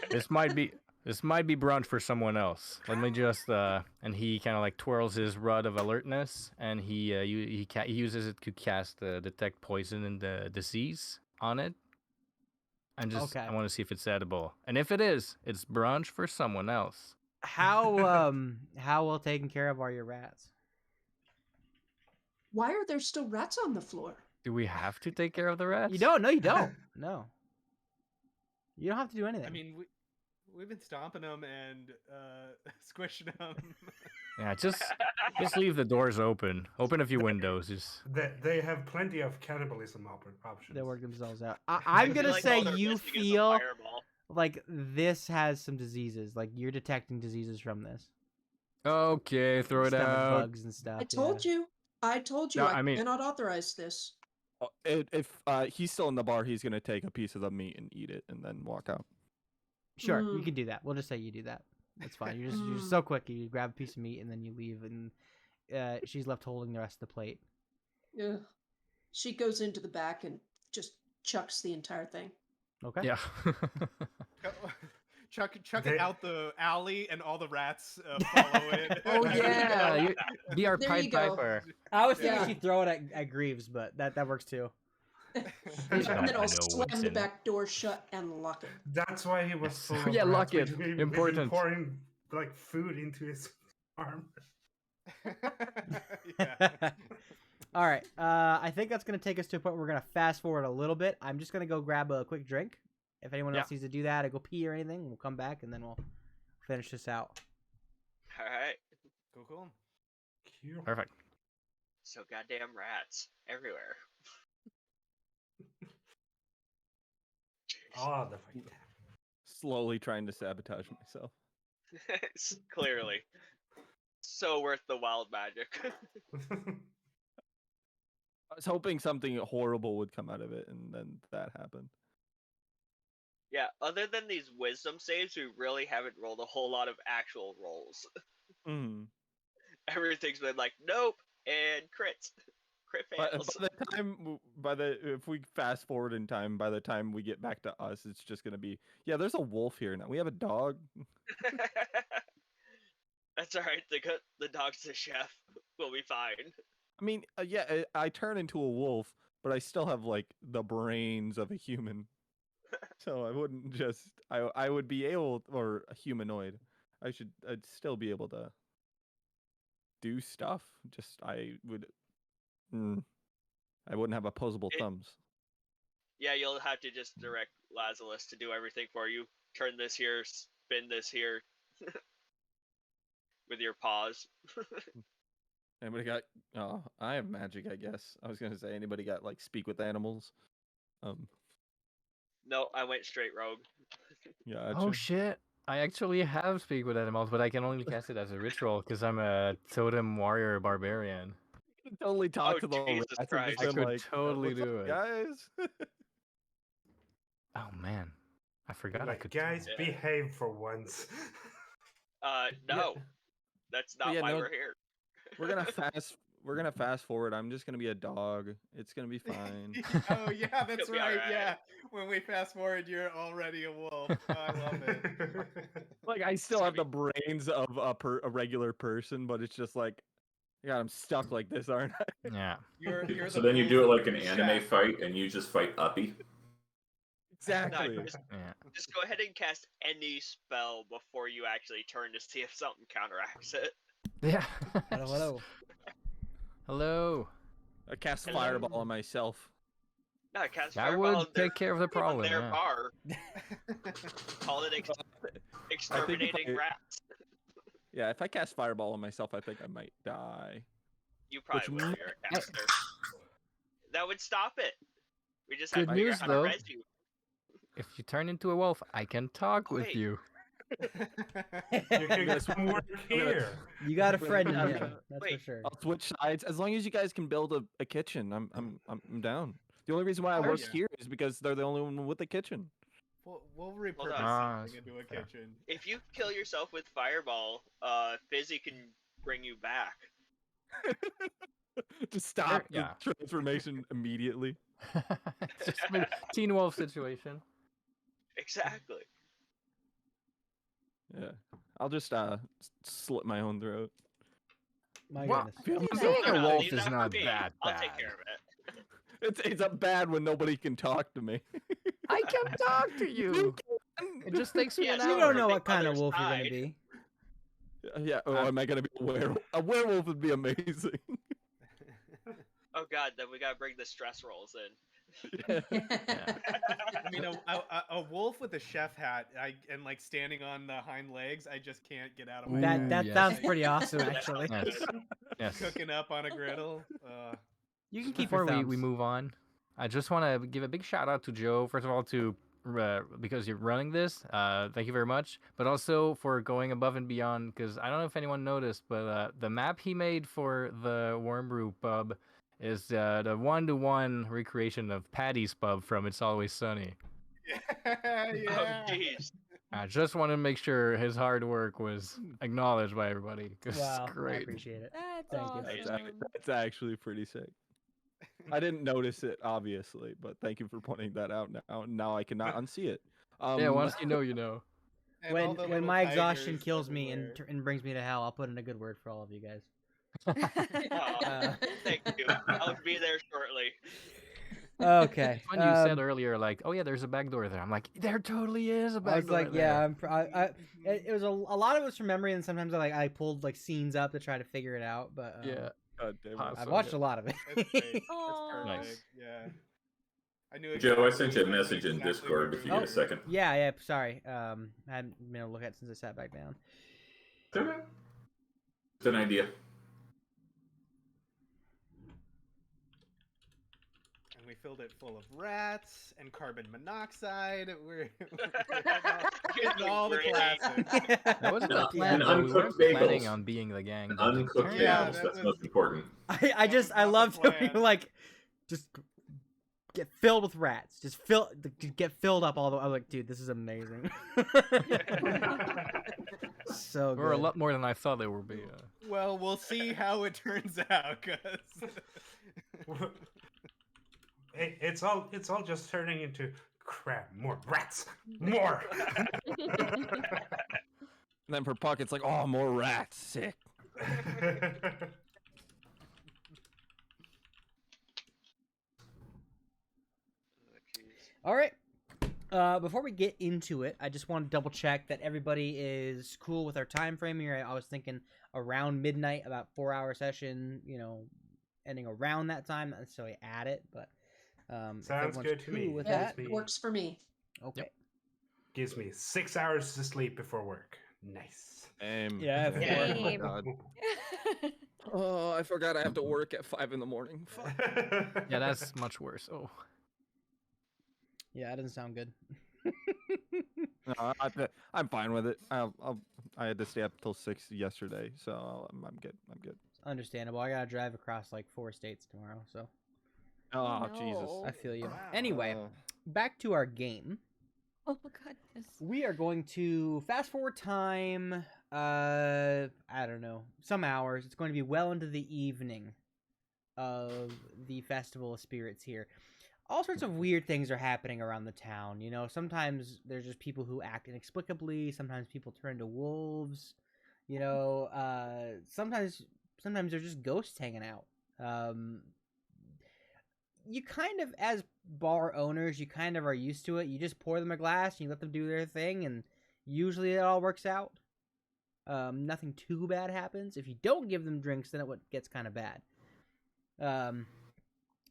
This might be brunch for someone else. Let me just and he kind of like twirls his rod of alertness, and he uses it to cast detect poison and the disease on it. And just Okay. I want to see if it's edible, and if it is, it's brunch for someone else. How well taken care of are your rats? Why are there still rats on the floor? Do we have to take care of the rats? You don't. No, you don't. No. You don't have to do anything. I mean, we've been stomping them and squishing them. Yeah, just leave the doors open. Open a few windows. Just They have plenty of cannibalism options. they work themselves out. I'm feel gonna like say all they're you missing is a feel fireball. like this has some diseases. Like you're detecting diseases from this. okay, throw it Stomach out. bugs and stuff. I told you. I told you. No, I I mean- cannot authorize this. If he's still in the bar, he's gonna take a piece of the meat and eat it, and then walk out. Sure, you Mm. can do that. We'll just say you do that. That's fine. You're just so quick. You grab a piece of meat and then you leave, and she's left holding the rest of the plate. Ugh. She goes into the back and just chucks the entire thing. Okay. Yeah. Chuck They- it out the alley, and all the rats follow it. Oh yeah, you, be our There Pied you go. Piper. I was thinking Yeah. she'd throw it at Greaves, but that works too. And He's not then gonna I'll know slam what's the in it. back door shut and lock it. That's why he was Yes. full of Yeah, rats, lock it. we've been Important. pouring like food into his arm. Yeah. All right. I think that's gonna take us to a point where we're gonna fast forward a little bit. I'm just gonna go grab a quick drink. If anyone else Yeah. needs to do that, or go pee or anything, we'll come back and then we'll finish this out. All right. Cool. Cute. Perfect. So goddamn rats everywhere. Oh, the fuck. Slowly trying to sabotage myself. Clearly. So worth the wild magic. I was hoping something horrible would come out of it, and then that happened. Yeah, other than these wisdom saves, we really haven't rolled a whole lot of actual rolls. Mm. Everything's been like, nope, and crits. Crit fails. By the time, if we fast forward in time, by the time we get back to us, it's just gonna be, yeah, there's a wolf here now. We have a dog. That's alright, the dog's the chef. We'll be fine. I mean, yeah, I turn into a wolf, but I still have like the brains of a human. So I wouldn't just, I would be able, or a humanoid. I'd still be able to do stuff. Just I wouldn't have opposable thumbs. Yeah, you'll have to just direct Lazarus to do everything for you. Turn this here, spin this here. With your paws. Anybody got? Oh, I have magic, I guess. I was gonna say, anybody got like speak with animals? No, I went straight rogue. Yeah. Oh shit! I actually have speak with animals, but I can only cast it as a ritual because I'm a totem warrior barbarian. You can totally talk Oh, to the Jesus rats and Christ. just I been could like, totally "What's up, do it." guys." Oh man, I forgot I Like, could. do guys, that. behave for once. No. That's not yeah, why no, we're here. We're gonna fast we're gonna fast forward. I'm just gonna be a dog. It's gonna be fine. Oh yeah, that's You'll be right. alright. Yeah, when we fast forward, you're already a wolf. Oh, I love it. Like I still have the brains of a regular person, but it's just like, God, I'm stuck like this, aren't I? Yeah. You're So the then you do it wolf like an of anime Shaft. fight, and you just fight Uppy. Exactly. Yeah. Just go ahead and cast any spell before you actually turn to see if something counteracts it. Yeah. Hello, hello. Hello. I cast Hello. fireball on myself. No, cast That fireball would on their, take care of the on problem. their Yeah. bar. Call it exterminating I- rats. Yeah, if I cast fireball on myself, I think I might die. You probably Which will. You're a caster. That would stop it. We just have Good to figure news, out how though. to res you. If you turn into a wolf, I can talk with Wait. you. You can Yes, come work here. You got a friend in Yeah. him, that's for Wait. sure. I'll switch sides as long as you guys can build a kitchen. I'm down. The only reason why I Oh, work yeah. here is because they're the only one with a kitchen. We'll repurpose Ah, something into a fair. kitchen. If you kill yourself with fireball, Fizzy can bring you back. To stop yeah. the transformation immediately. Just a Teen Wolf situation. Exactly. Yeah, I'll just slit my own throat. My What? goodness. Being a No, wolf leave is that for not me. that I'll bad. take care of it. It's bad when nobody can talk to me. I can talk to you. It just takes me Yeah, an so You hour. don't from know the what kind of other wolf you're gonna side- be. Yeah. Oh, am I gonna be a werewolf? A werewolf would be amazing. Oh god, then we gotta bring the stress rolls in. I mean, a wolf with a chef hat, and like standing on the hind legs, I just can't get out of my That head. that yes. sounds pretty awesome, actually. Yes. Yes. Cooking up on a griddle. You can keep your Before we thumbs. move on, I just want to give a big shout out to Joe. First of all, to because you're running this, thank you very much. But also for going above and beyond, because I don't know if anyone noticed, but the map he made for the Worm Brew pub is the 1-to-1 recreation of Patty's pub from It's Always Sunny. Oh Yeah. jeez. I just want to make sure his hard work was acknowledged by everybody. 'Cause Wow, it's I great. appreciate it. That's Thank you. awesome. That's actually pretty sick. I didn't notice it, obviously, but thank you for pointing that out now. Now I cannot unsee it. Yeah, once you know, you know. And all the When little my exhaustion tigers kills me everywhere. and brings me to hell, I'll put in a good word for all of you guys. Aw, thank you. I'll be there shortly. Okay. When you said earlier, like, oh yeah, there's a back door there. I'm like, there totally is a back I was door like, there. yeah, it was a lot of it was from memory, and sometimes I pulled like scenes up to try to figure it out. But Yeah. God damn it. Awesome. I've watched a lot of it. That's great. That's Aw. perfect. Nice. Yeah. I knew Joe, I exactly sent you a when and message in exactly Discord where if we you get were. a second. Yeah, sorry. I hadn't been able to look at it since I sat back down. It's okay. It's an idea. And we filled it full of rats and carbon monoxide. We're Getting getting all the brainy. classics. That wasn't the And plan. though. We uncooked weren't planning bagels. on being the gang. And but it uncooked turned Yeah, out- bagels. that That's was- most important. I was not I the loved it. We plan. were like, just get filled with rats. Just get filled up all the. I was like, dude, this is amazing. So There were a good. lot more than I thought they would be. Well, we'll see how it turns out, cause It's all just turning into crap. More rats. More. And then for Puck, it's like, oh, more rats. Sick. All right. Before we get into it, I just want to double check that everybody is cool with our time frame here. I was thinking around midnight, about 4-hour session. You know, ending around that time, not necessarily at it, but if Sounds everyone's good to me. cool with Yeah, that. me- works for me. Okay. Gives me 6 hours to sleep before work. Nice. Yeah, Oh, Yeah. my God. Oh, I forgot I have to work at 5 in the morning. Fuck. Yeah, that's much worse. Oh. Yeah, that doesn't sound good. No, I'm fine with it. I had to stay up till 6 yesterday, so I'm good. I'm good. Understandable. I gotta drive across like 4 states tomorrow, so Oh, Jesus. no. I feel you. Wow. Anyway, back to our game. Oh goodness. We are going to fast forward time. I don't know, some hours. It's going to be well into the evening of the Festival of Spirits here. All sorts of weird things are happening around the town. You know, sometimes there's just people who act inexplicably. Sometimes people turn into wolves. You know, sometimes they're just ghosts hanging out. You kind of, as bar owners, you kind of are used to it. You just pour them a glass and you let them do their thing, and usually it all works out. Nothing too bad happens. If you don't give them drinks, then it gets kind of bad.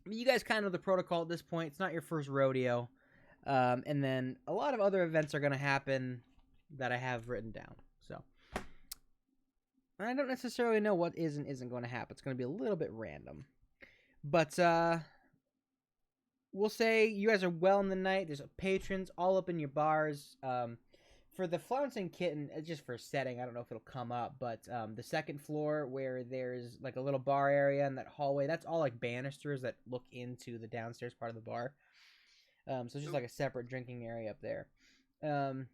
You guys kind of know the protocol at this point. It's not your first rodeo. And then a lot of other events are going to happen that I have written down. So I don't necessarily know what is and isn't going to happen. It's going to be a little bit random. But we'll say you guys are well in the night. There's patrons all up in your bars. For the Flouncing Kitten, just for setting, I don't know if it'll come up, but the second floor where there's like a little bar area and that hallway, that's all like banisters that look into the downstairs part of the bar. So it's just like a separate drinking area up there. And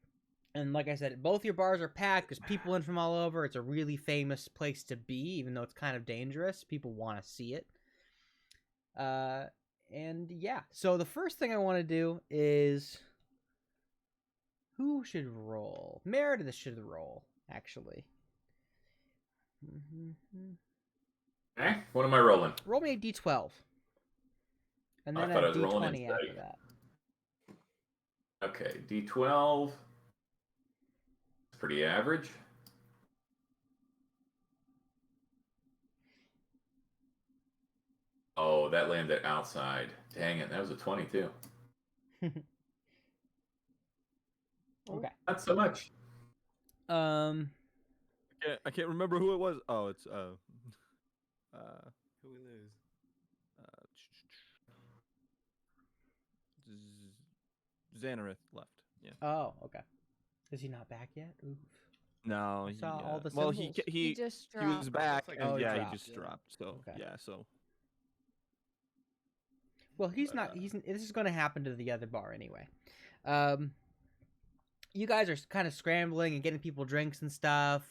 like I said, both your bars are packed. There's people in from all over. It's a really famous place to be, even though it's kind of dangerous. People want to see it. And yeah, so the first thing I want to do is... Who should roll? Meredith should roll, actually. Okay, what am I rolling? Roll me a d12. And then I thought I a was rolling d20 after that. Okay, d12. It's pretty average. Oh, that landed outside. Dang it, that was a 22. Okay. Not so much. I can't remember who it was. Oh, it's Who we lose? Xanareth left. Yeah. Oh, okay. Is he not back yet? Oof. No, I he saw all the well, symbols. he just he was dropped. back, Looks like and he yeah, dropped, he just yeah. dropped. So Okay. yeah, so Well, he's But, not. This is going to happen to the other bar anyway. You guys are kind of scrambling and getting people drinks and stuff.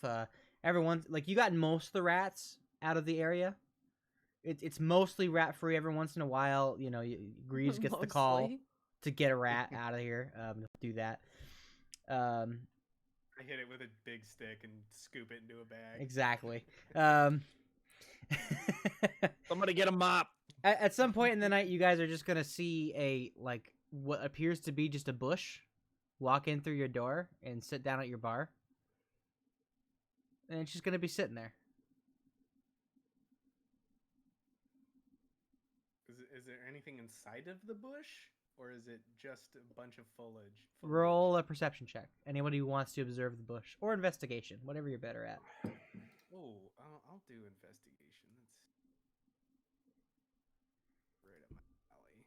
Everyone's like, you got most of the rats out of the area. It's mostly rat free. Every once in a while, you know, Greaves gets the call Mostly. to get a rat out of here. Do that. I hit it with a big stick and scoop it into a bag. Exactly. somebody get a mop. At some point in the night, you guys are just gonna see a like what appears to be just a bush walk in through your door and sit down at your bar, and it's just gonna be sitting there. Is there anything inside of the bush, or is it just a bunch of foliage? Roll a perception check. Anybody who wants to observe the bush or investigation, whatever you're better at. Oh, I'll do investigation. That's right up my alley.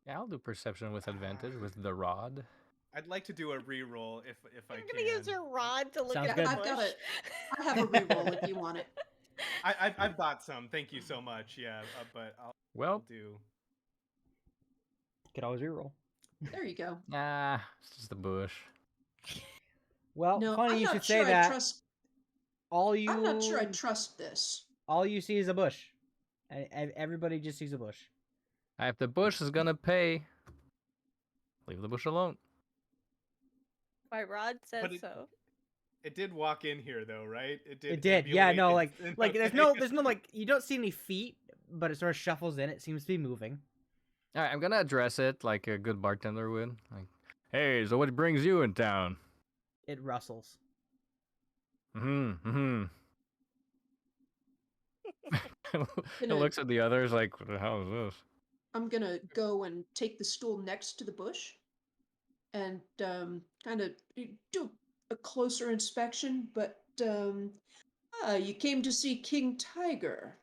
Yeah, I'll do perception with advantage with the rod. I'd like to do a re-roll if I I'm can. gonna use your rod to look Sounds at good. the I've bush. got it. I have a reroll if you want it. I've bought some. Thank you so much. Yeah, but I'll Well, do. Could always reroll. There you go. nah, it's just a bush. Well, No, funny I'm you not should sure say that. I'm not sure I trust this. All you see is a bush. Everybody just sees a bush. If the bush is gonna pay, leave the bush alone. My rod said But it- so. It did walk in here though, right? It It did, yeah. ambulate No, in- like there's okay. no like you don't see any feet, but it sort of shuffles in. It seems to be moving. All right, I'm gonna address it like a good bartender would. Like, hey, so what brings you in town? It rustles. Mm-hmm. It Gonna- looks at the others like, what the hell is this? I'm gonna go and take the stool next to the bush and kind of do a closer inspection, but you came to see King Tiger.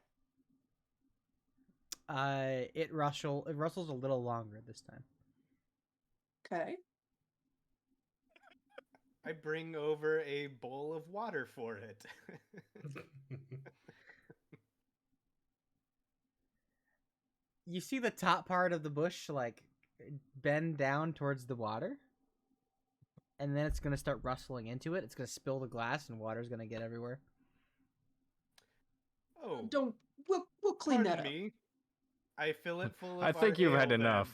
It rustles a little longer this time. Okay. I bring over a bowl of water for it. You see the top part of the bush like bend down towards the water, and then it's gonna start rustling into it. It's gonna spill the glass, and water's gonna get everywhere. Oh, Don't. We'll We'll clean Pardon that up. me. I fill it full of I think our you've ale, had then. enough.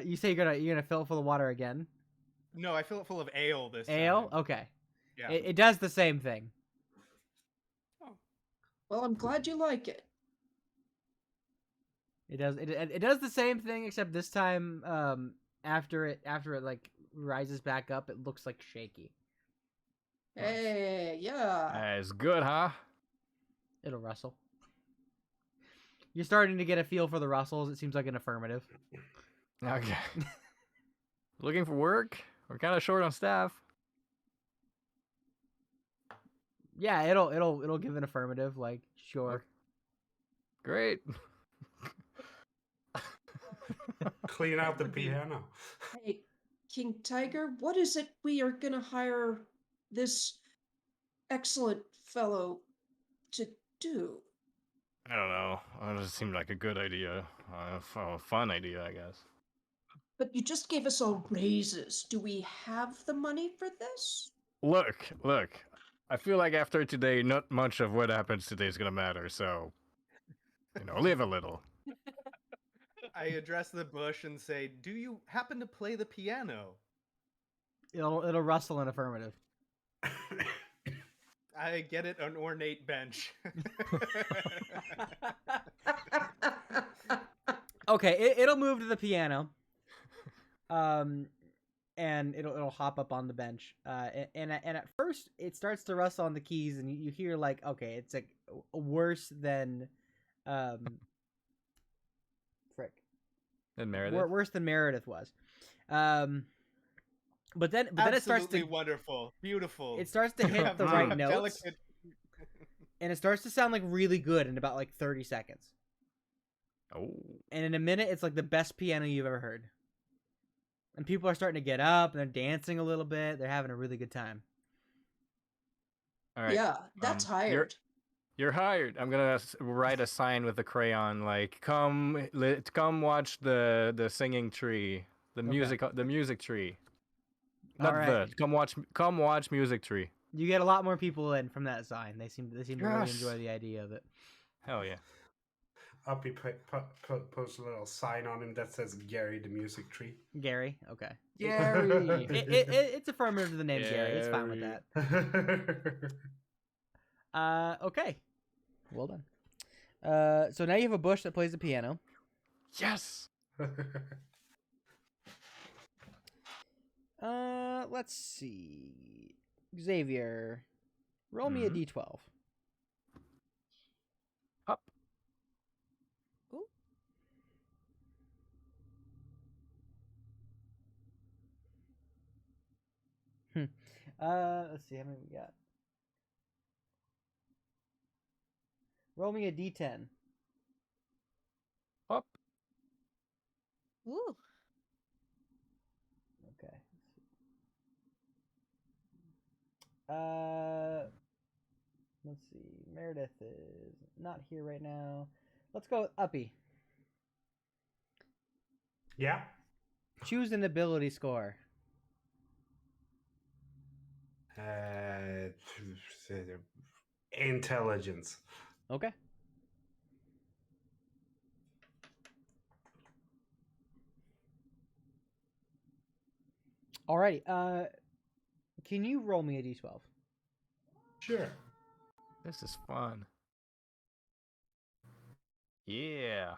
You say you're gonna fill it full of water again? No, I fill it full of ale this Ale? time. Okay. Yeah. It does the same thing. Well, I'm glad you like it. It does the same thing, except this time, after it like rises back up, it looks like shaky. Hey, yeah. That's good, huh? It'll rustle. You're starting to get a feel for the rustles. It seems like an affirmative. Okay. Looking for work? We're kind of short on staff. Yeah, it'll give an affirmative, like sure. Great. Clean out the piano. Hey, King Tiger, what is it we are gonna hire this excellent fellow to do? I don't know. It just seemed like a good idea. A fun idea, I guess. But you just gave us all raises. Do we have the money for this? Look. I feel like after today, not much of what happens today is gonna matter. So, live a little. I address the bush and say, "Do you happen to play the piano?" It'll rustle an affirmative. I get it an ornate bench. Okay, it'll move to the piano. And it'll hop up on the bench. And at first it starts to rustle on the keys, and you hear like, okay, it's like worse than, frick. And Meredith. Worse than Meredith was. But then it starts to wonderful, beautiful. It starts to hit the right notes, Delicate. and it starts to sound like really good in about like 30 seconds. Oh. And in a minute, it's like the best piano you've ever heard. And people are starting to get up and they're dancing a little bit. They're having a really good time. All right. Yeah, that's hired. You're hired. I'm gonna write a sign with a crayon, like come watch the singing tree, the music tree. Not right. come watch music tree. You get a lot more people in from that sign. They seem to really enjoy the idea of it. Hell yeah. Uppy post a little sign on him that says Gary the Music Tree. Gary, okay. Gary. It's affirmative to the name Gary. It's fine with that. Okay. Well done. So now you have a bush that plays the piano. Yes. Let's see. Xavier, roll me a d12. Up. Ooh. Let's see how many we got. Roll me a d10. Up. Ooh. Okay. Let's see. Meredith is not here right now. Let's go with Uppy. Yeah. Choose an ability score. Intelligence. Okay. Alrighty. Can you roll me a d12? Sure. This is fun. Yeah.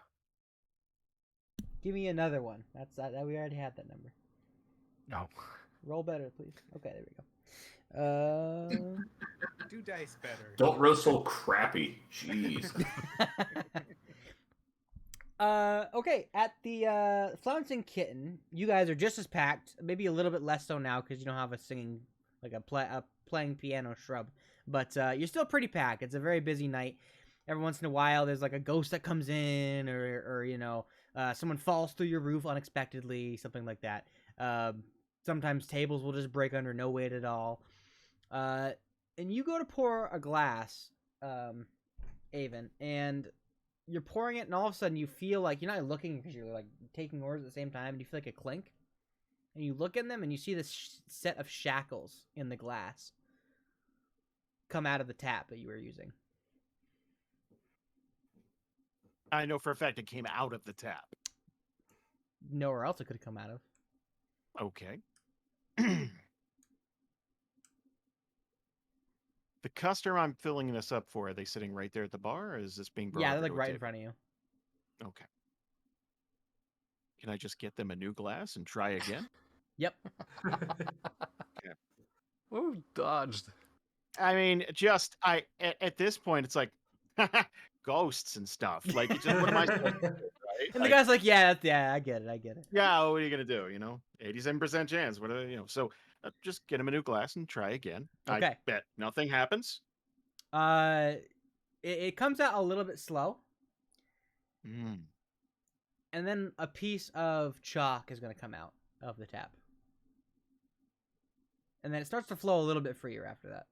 Give me another one. That's that. We already had that number. No. Roll better, please. Okay, there we go. Do dice better. Don't roll so crappy. Jeez. Okay. At the Flouncing Kitten, you guys are just as packed. Maybe a little bit less so now because you don't have a singing, like a playing piano shrub. But you're still pretty packed. It's a very busy night. Every once in a while, there's like a ghost that comes in, or someone falls through your roof unexpectedly, something like that. Sometimes tables will just break under no weight at all. And you go to pour a glass, Avon, and you're pouring it, and all of a sudden you feel like you're not looking because you're like taking orders at the same time, and you feel like a clink, and you look in them, and you see this set of shackles in the glass come out of the tap that you were using. I know for a fact it came out of the tap. Nowhere else it could have come out of. Okay. The customer I'm filling this up for, are they sitting right there at the bar, or is this being brought Yeah, over they're like to a right in table? front of you. Okay. Can I just get them a new glass and try again? Yep. Oh, dodged. I mean, at this point, it's like ghosts and stuff. Like, it's just, what am I supposed to do, right? And the guy's like, yeah, I get it. Yeah, what are you gonna do? 87% chance. What are so? Just get him a new glass and try again. Okay. I bet nothing happens. It comes out a little bit slow, Mm. and then a piece of chalk is going to come out of the tap. And then it starts to flow a little bit freer after that.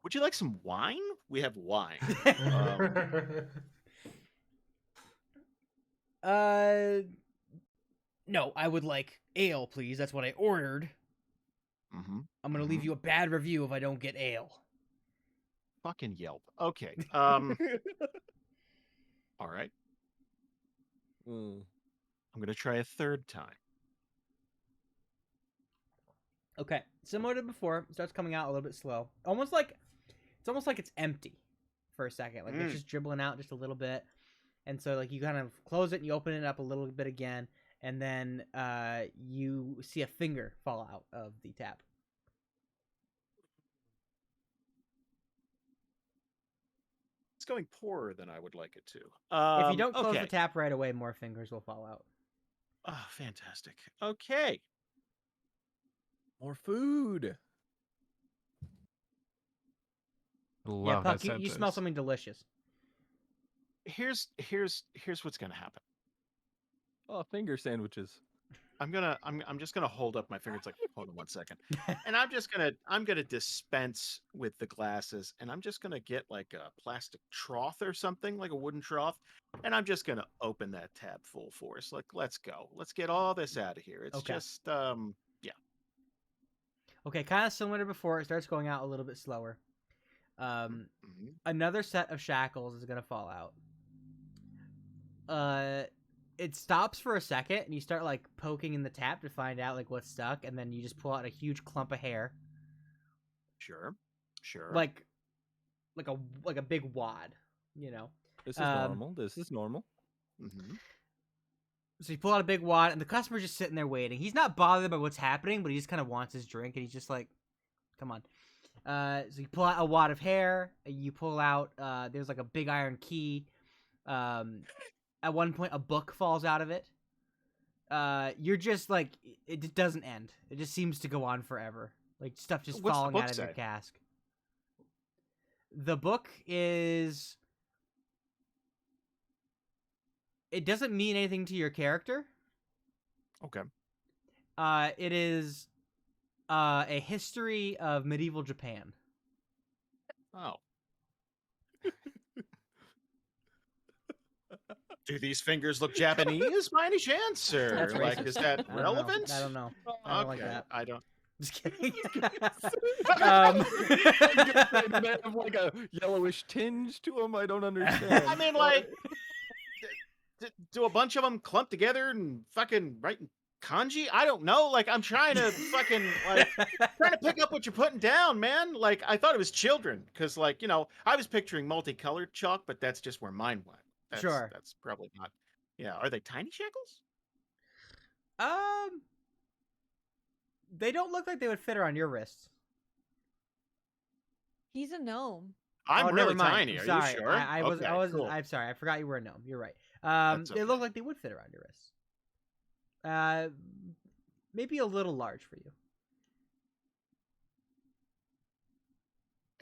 Would you like some wine? We have wine. No, I would like ale, please. That's what I ordered. Mm-hmm. I'm going to leave you a bad review if I don't get ale. Fucking Yelp. Okay. All right. Mm. I'm gonna try a third time. Okay, similar to before, it starts coming out a little bit slow. It's almost like it's empty for a second. Like it's just dribbling out just a little bit. And so like you kind of close it and you open it up a little bit again, and then you see a finger fall out of the tap. It's going poorer than I would like it to. If you don't close okay. the tap right away, more fingers will fall out. Oh, fantastic. Okay. More food. Love Yeah, Puck, that you smell sentence. something delicious. Here's what's gonna happen. Oh, finger sandwiches. I'm just gonna hold up my finger. It's like, hold on one second. And I'm gonna dispense with the glasses, and I'm just gonna get like a plastic trough or something, like a wooden trough, and I'm just gonna open that tab full force. Like, let's go. Let's get all this out of here. It's Okay. just yeah. Okay, kind of similar to before. It starts going out a little bit slower. Mhm. Another set of shackles is gonna fall out. It stops for a second, and you start like poking in the tap to find out like what's stuck, and then you just pull out a huge clump of hair, Sure. like a big wad, you know. This is normal. This is normal. Mm-hmm. So you pull out a big wad, and the customer's just sitting there waiting. He's not bothered by what's happening, but he just kind of wants his drink, and he's just like, "Come on." So you pull out a wad of hair. You pull out. There's like a big iron key. At one point, a book falls out of it. You're just like, it just doesn't end. It just seems to go on forever. Like stuff just What's the falling book out of your say? cask. The book is. It doesn't mean anything to your character. Okay. It is a history of medieval Japan. Oh. Do these fingers look Japanese by any chance, or That's like racist. is that I don't know. relevant? I don't know. I don't like Okay, that. I don't. Just kidding. They have like a yellowish tinge to them. I don't understand. I mean, like, do a bunch of them clump together and fucking write in kanji? I don't know. Like, I'm trying to fucking trying to pick up what you're putting down, man. Like, I thought it was children because, like, I was picturing multicolored chalk, but that's just where mine went. Sure. That's probably not. Yeah, are they tiny shackles? They don't look like they would fit around your wrists. He's a gnome. I'm Oh, really never mind. tiny. Are Sorry. you sure? I was. Okay, I was. cool. I'm sorry. I forgot you were a gnome. You're right. That's They okay. look like they would fit around your wrists. Maybe a little large for you.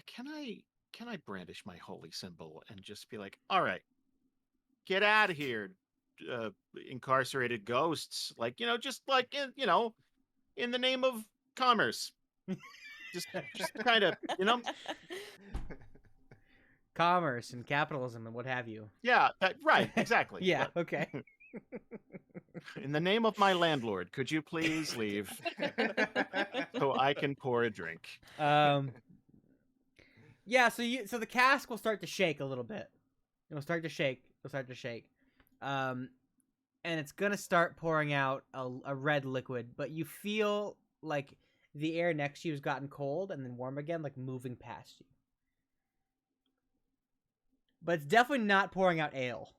Can I brandish my holy symbol and just be like, all right, get out of here, incarcerated ghosts. Like, just like, in the name of commerce. just kind of, Commerce and capitalism and what have you. Yeah, right, exactly. Yeah. Okay. In the name of my landlord, could you please leave so I can pour a drink? Yeah, so the cask will start to shake a little bit. It'll start to shake. And it's gonna start pouring out a red liquid, but you feel like the air next to you has gotten cold and then warm again, like moving past you. But it's definitely not pouring out ale.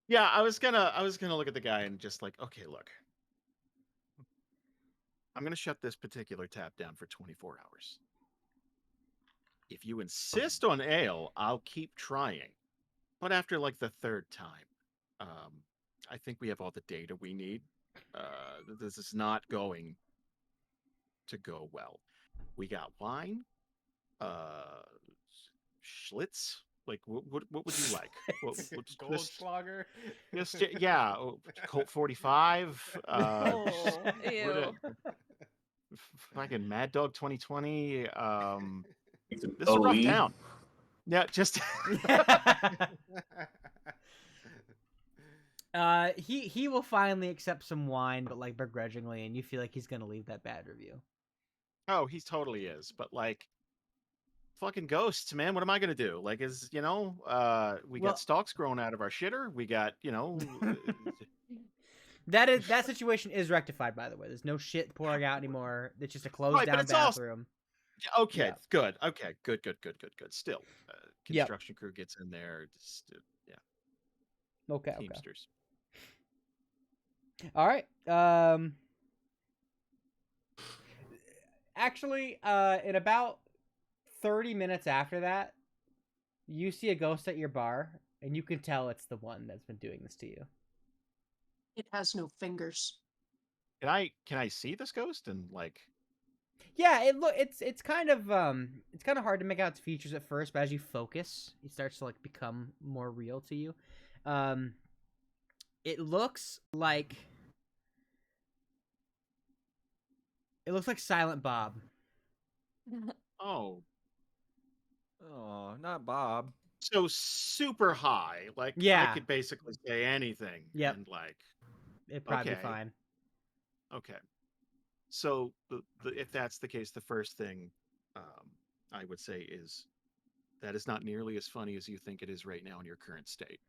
Yeah, I was gonna look at the guy and just like, okay, look, I'm gonna shut this particular tap down for 24 hours. If you insist on ale, I'll keep trying. But after like the third time, I think we have all the data we need. This is not going to go well. We got wine, Schlitz. Like, what would you like? Goldschlager. Yeah, Colt 45. Oh, ew. Fucking Mad Dog 2020. This is a OE? rough town. Yeah, just He will finally accept some wine, but like begrudgingly, and you feel like he's gonna leave that bad review. oh, he totally is. But like, fucking ghosts, man. What am I gonna do? Like, we Well- got stalks growing out of our shitter. We got, That situation is rectified, by the way. There's no shit pouring out anymore. It's just a closed Right, but down it's all- bathroom. okay, Yeah. good. Okay, good. Still, Yep. construction crew gets in there. Just, yeah, Okay. Teamsters. All right. Actually, in about 30 minutes after that, you see a ghost at your bar, and you can tell it's the one that's been doing this to you. It has no fingers. Can I see this ghost and like? Yeah, it's kind of hard to make out its features at first, but as you focus, it starts to like become more real to you. It looks like Silent Bob. Oh, Oh, not Bob. so super high. Like, Yeah. I could basically say anything. Yep. And like, It'd probably be Okay. fine. okay. So if that's the case, the first thing I would say is that is not nearly as funny as you think it is right now in your current state.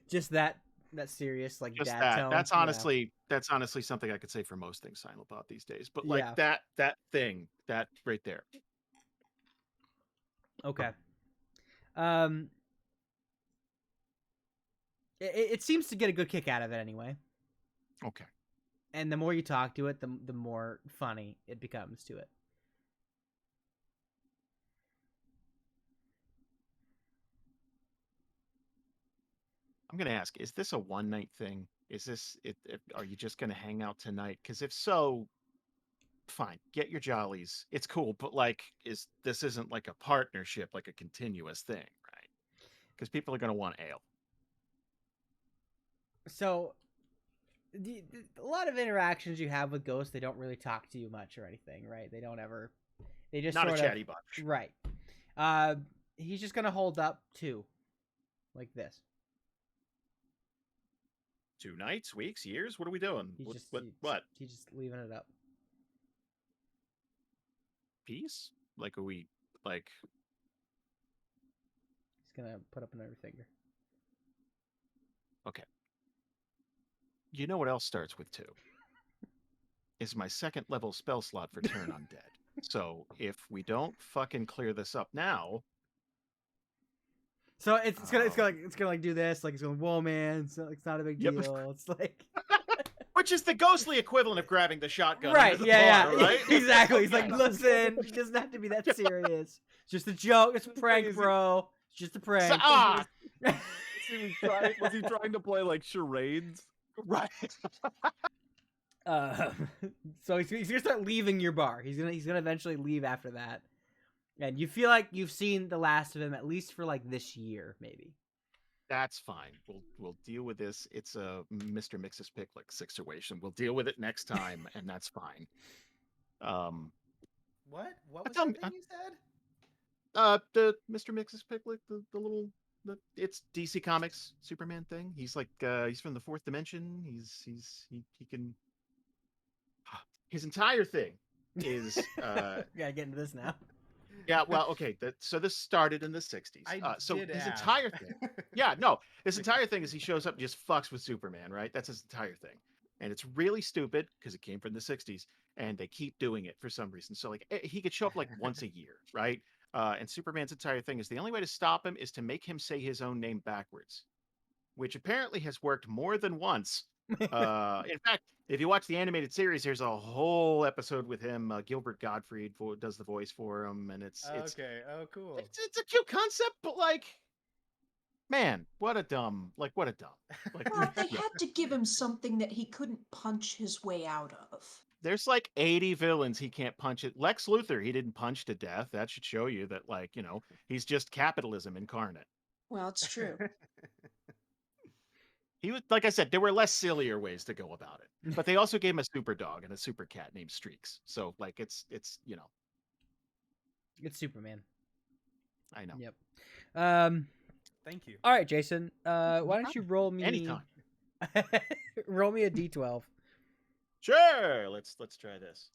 Just that serious like Just dad that. tone. That's Yeah. honestly something I could say for most things Silentbot these days. But like Yeah. that thing, that right there. Okay. It seems to get a good kick out of it anyway. Okay. And the more you talk to it, the more funny it becomes to it. I'm gonna ask: is this a one night thing? Is this it? Are you just gonna hang out tonight? Because if so, fine. Get your jollies. It's cool, but like, this isn't like a partnership, like a continuous thing, right? Because people are gonna want ale. So, a lot of interactions you have with ghosts, they don't really talk to you much or anything, right? They don't ever. They just Not a sort chatty of, bunch. right. He's just gonna hold up two, like this. 2 nights, weeks, years? What are we doing? What? He's just leaving it up. Peace? Like, are we like? He's gonna put up another finger. Okay. You know what else starts with 2? Is my 2nd level spell slot for Turn Undead. So if we don't fucking clear this up now, So it's gonna like do this, like it's going, whoa man, it's not a big Yep. deal. It's like which is the ghostly equivalent of grabbing the shotgun, right, under the yeah, bar, yeah, right? exactly. He's like, Okay. listen, it doesn't have to be that serious. It's just a joke. It's a prank, Is it- bro. It's just a prank. Was he trying to play like charades? Right. So he's gonna start leaving your bar. He's gonna eventually leave after that, and you feel like you've seen the last of him at least for like this year, maybe. That's fine. We'll deal with this. It's a Mr. Mixes Picklick situation. We'll deal with it next time, and that's fine. What? What was thought- that thing you said? The Mr. Mixes Picklick, the little it's DC Comics Superman thing. He's like he's from the fourth dimension. He can. His entire thing is Gotta get into this now. yeah. Well, okay. So this started in the '60s. I So did his ask. entire thing. Yeah, no. His entire thing is he shows up and just fucks with Superman, right? That's his entire thing, and it's really stupid because it came from the '60s, and they keep doing it for some reason. So like he could show up like once a year, right? And Superman's entire thing is the only way to stop him is to make him say his own name backwards, which apparently has worked more than once. In fact, if you watch the animated series, there's a whole episode with him. Gilbert Gottfried does the voice for him, and it's Okay. Oh, cool. it's a cute concept, but like, man, what a dumb like. Well, they had to give him something that he couldn't punch his way out of. There's like 80 villains he can't punch it. Lex Luthor, he didn't punch to death. That should show you that, like, he's just capitalism incarnate. Well, it's true. He was, like I said, there were less sillier ways to go about it. But they also gave him a super dog and a super cat named Streaks. So like it's It's Superman. I know. Yep. Thank you. All right, Jason. Why don't you roll me Anytime. roll me a d12. Sure. Let's try this.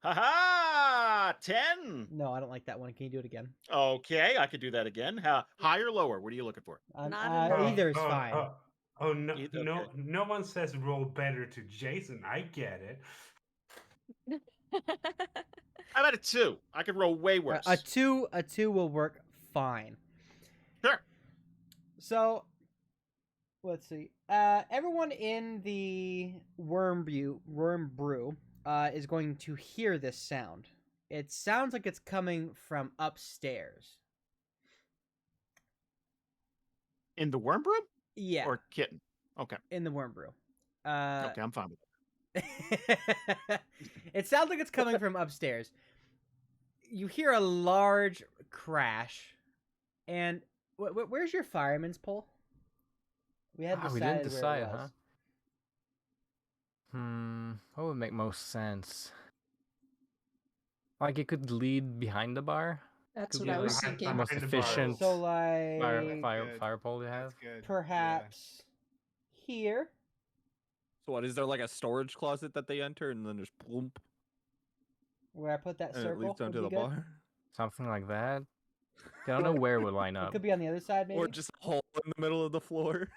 Ha 10. No, I don't like that one. Can you do it again? Okay, I could do that again. High or lower? What are you looking for? Not enough. Either is fine. No, Either, no, okay. no one says roll better to Jason. I get it. How about a 2? I could roll way worse. A two will work fine. Sure. So, let's see. Everyone in the worm brew is going to hear this sound. It sounds like it's coming from upstairs. In the worm brew? Yeah, Or kitten? Okay. in the worm brew. Okay, I'm fine with it. It sounds like it's coming from upstairs. You hear a large crash, and where's your fireman's pole? We had decided we didn't where it decide, was. huh? What would make most sense? Like it could lead behind the bar. That's Could what be I was like thinking. the most Behind the bar. efficient So like fire pole to have. That's good. perhaps here. So what is there like a storage closet that they enter and then just plump Where I put that and it circle leads down would to the be good. bar? Something like that. I don't know where it would line It up. could be on the other side, maybe. Or just a hole in the middle of the floor?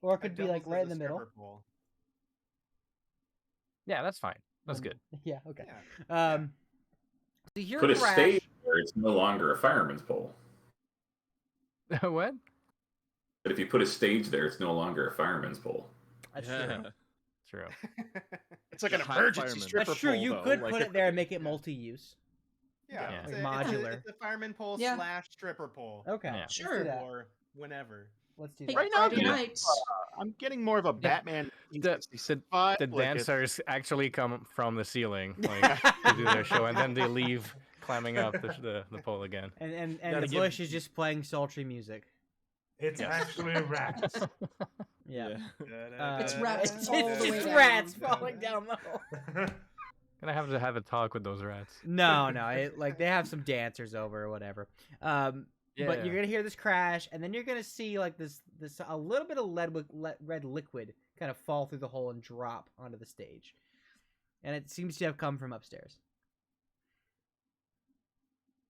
Or it That could be like doubles right as in a the middle. stripper pole. Yeah, that's fine. That's good. Yeah. Okay. Yeah. So you hear Put a a crash. stage where it's no longer a fireman's pole. What? But if you put a stage there, it's no longer a fireman's pole. That's Yeah. True. It's like an Hot emergency fireman. stripper That's true. pole, You though. could Like, put it there and make it multi-use. Yeah, Yeah. It's, Like a, modular. It's a fireman pole Yeah. / stripper pole. Okay. Yeah. Let's do Sure. that. Or whenever. Let's do Hey, that. Right now, Friday yeah. nights. I'm getting more of a Batman. The 1965, the like it's- dancers actually come from the ceiling, like to do their show, and then they leave, climbing up the pole again. And Gotta the give- bush is just playing sultry music. It's Yes. actually rats. Yeah. It's rats It's, all the it's way just down. rats falling down the hole. Gonna have to have a talk with those rats. No, like they have some dancers over or whatever. But you're gonna hear this crash, and then you're gonna see like this a little bit of red liquid kind of fall through the hole and drop onto the stage, and it seems to have come from upstairs.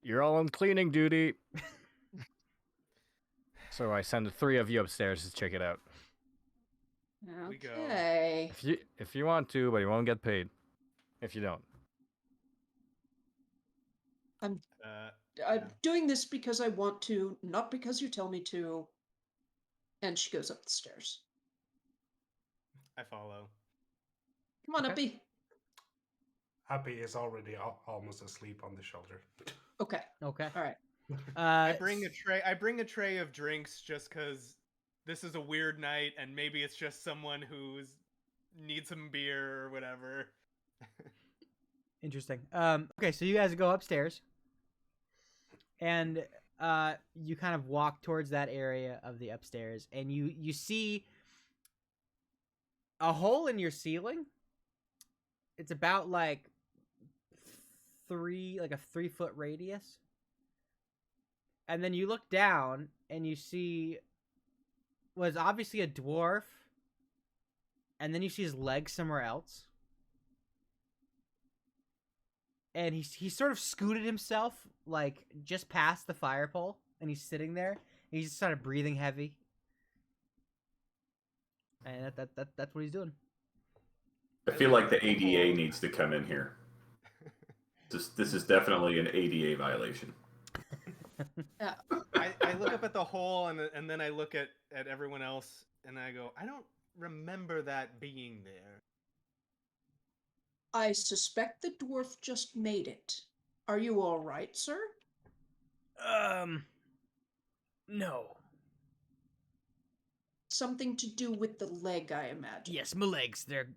You're all on cleaning duty. So I send the 3 of you upstairs to check it out. We go. Okay. If you want to, but you won't get paid. If you don't. I'm Yeah. doing this because I want to, not because you tell me to. And she goes up the stairs. I follow. Come on, Okay. Uppy. Happy is already almost asleep on the shoulder. Okay. Okay. All right. I bring a tray. I bring a tray of drinks just because this is a weird night, and maybe it's just someone who's needs some beer or whatever. Interesting. Okay, so you guys go upstairs, and you kind of walk towards that area of the upstairs, and you see a hole in your ceiling. It's about like a 3-foot radius, and then you look down and you see was obviously a dwarf, and then you see his leg somewhere else. And he sort of scooted himself like just past the fire pole, and he's sitting there. And he's just sort of breathing heavy, and that's what he's doing. I feel like the ADA needs to come in here. This is definitely an ADA violation. I look up at the hole and then I look at everyone else and I go, I don't remember that being there. I suspect the dwarf just made it. Are you all right, sir? No. Something to do with the leg, I imagine. Yes, my legs, they're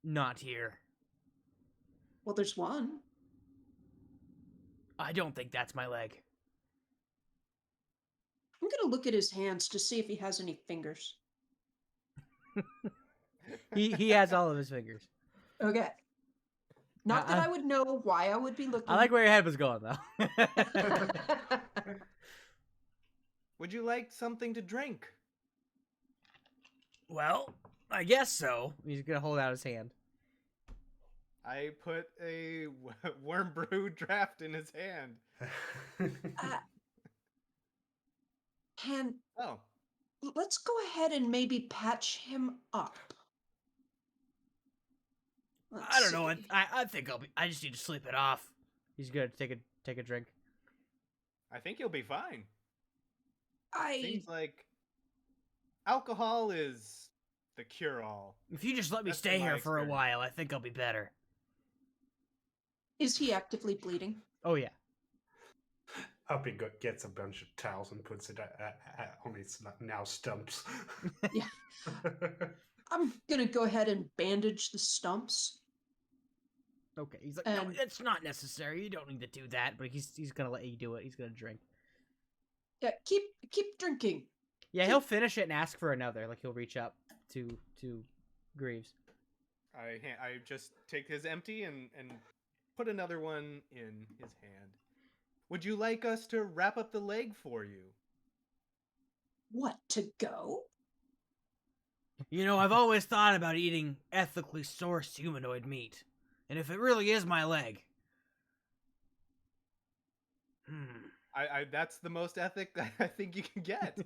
not here. Well, there's one. I don't think that's my leg. I'm gonna look at his hands to see if he has any fingers. He has all of his fingers. Okay. Not that I would know why I would be looking. I like where your head was going, though. Would you like something to drink? Well, I guess so. He's gonna hold out his hand. I put a worm brew draft in his hand. Let's go ahead and maybe patch him up. I don't know. I think I just need to sleep it off. He's gonna take a drink. I think you'll be fine. Seems like alcohol is the cure-all. If you just let me stay here for a while, I think I'll be better. Is he actively bleeding? Oh yeah. Uppy gets a bunch of towels and puts it on his now stumps. Yeah. I'm gonna go ahead and bandage the stumps. Okay. He's like, no, it's not necessary. You don't need to do that. But he's gonna let you do it. He's gonna drink. Yeah, keep drinking. Yeah, he'll finish it and ask for another. Like he'll reach up to Greaves. I just take his empty and put another one in his hand. Would you like us to wrap up the leg for you? What, to go? You know, I've always thought about eating ethically sourced humanoid meat. And if it really is my leg... I that's the most ethic I think you can get.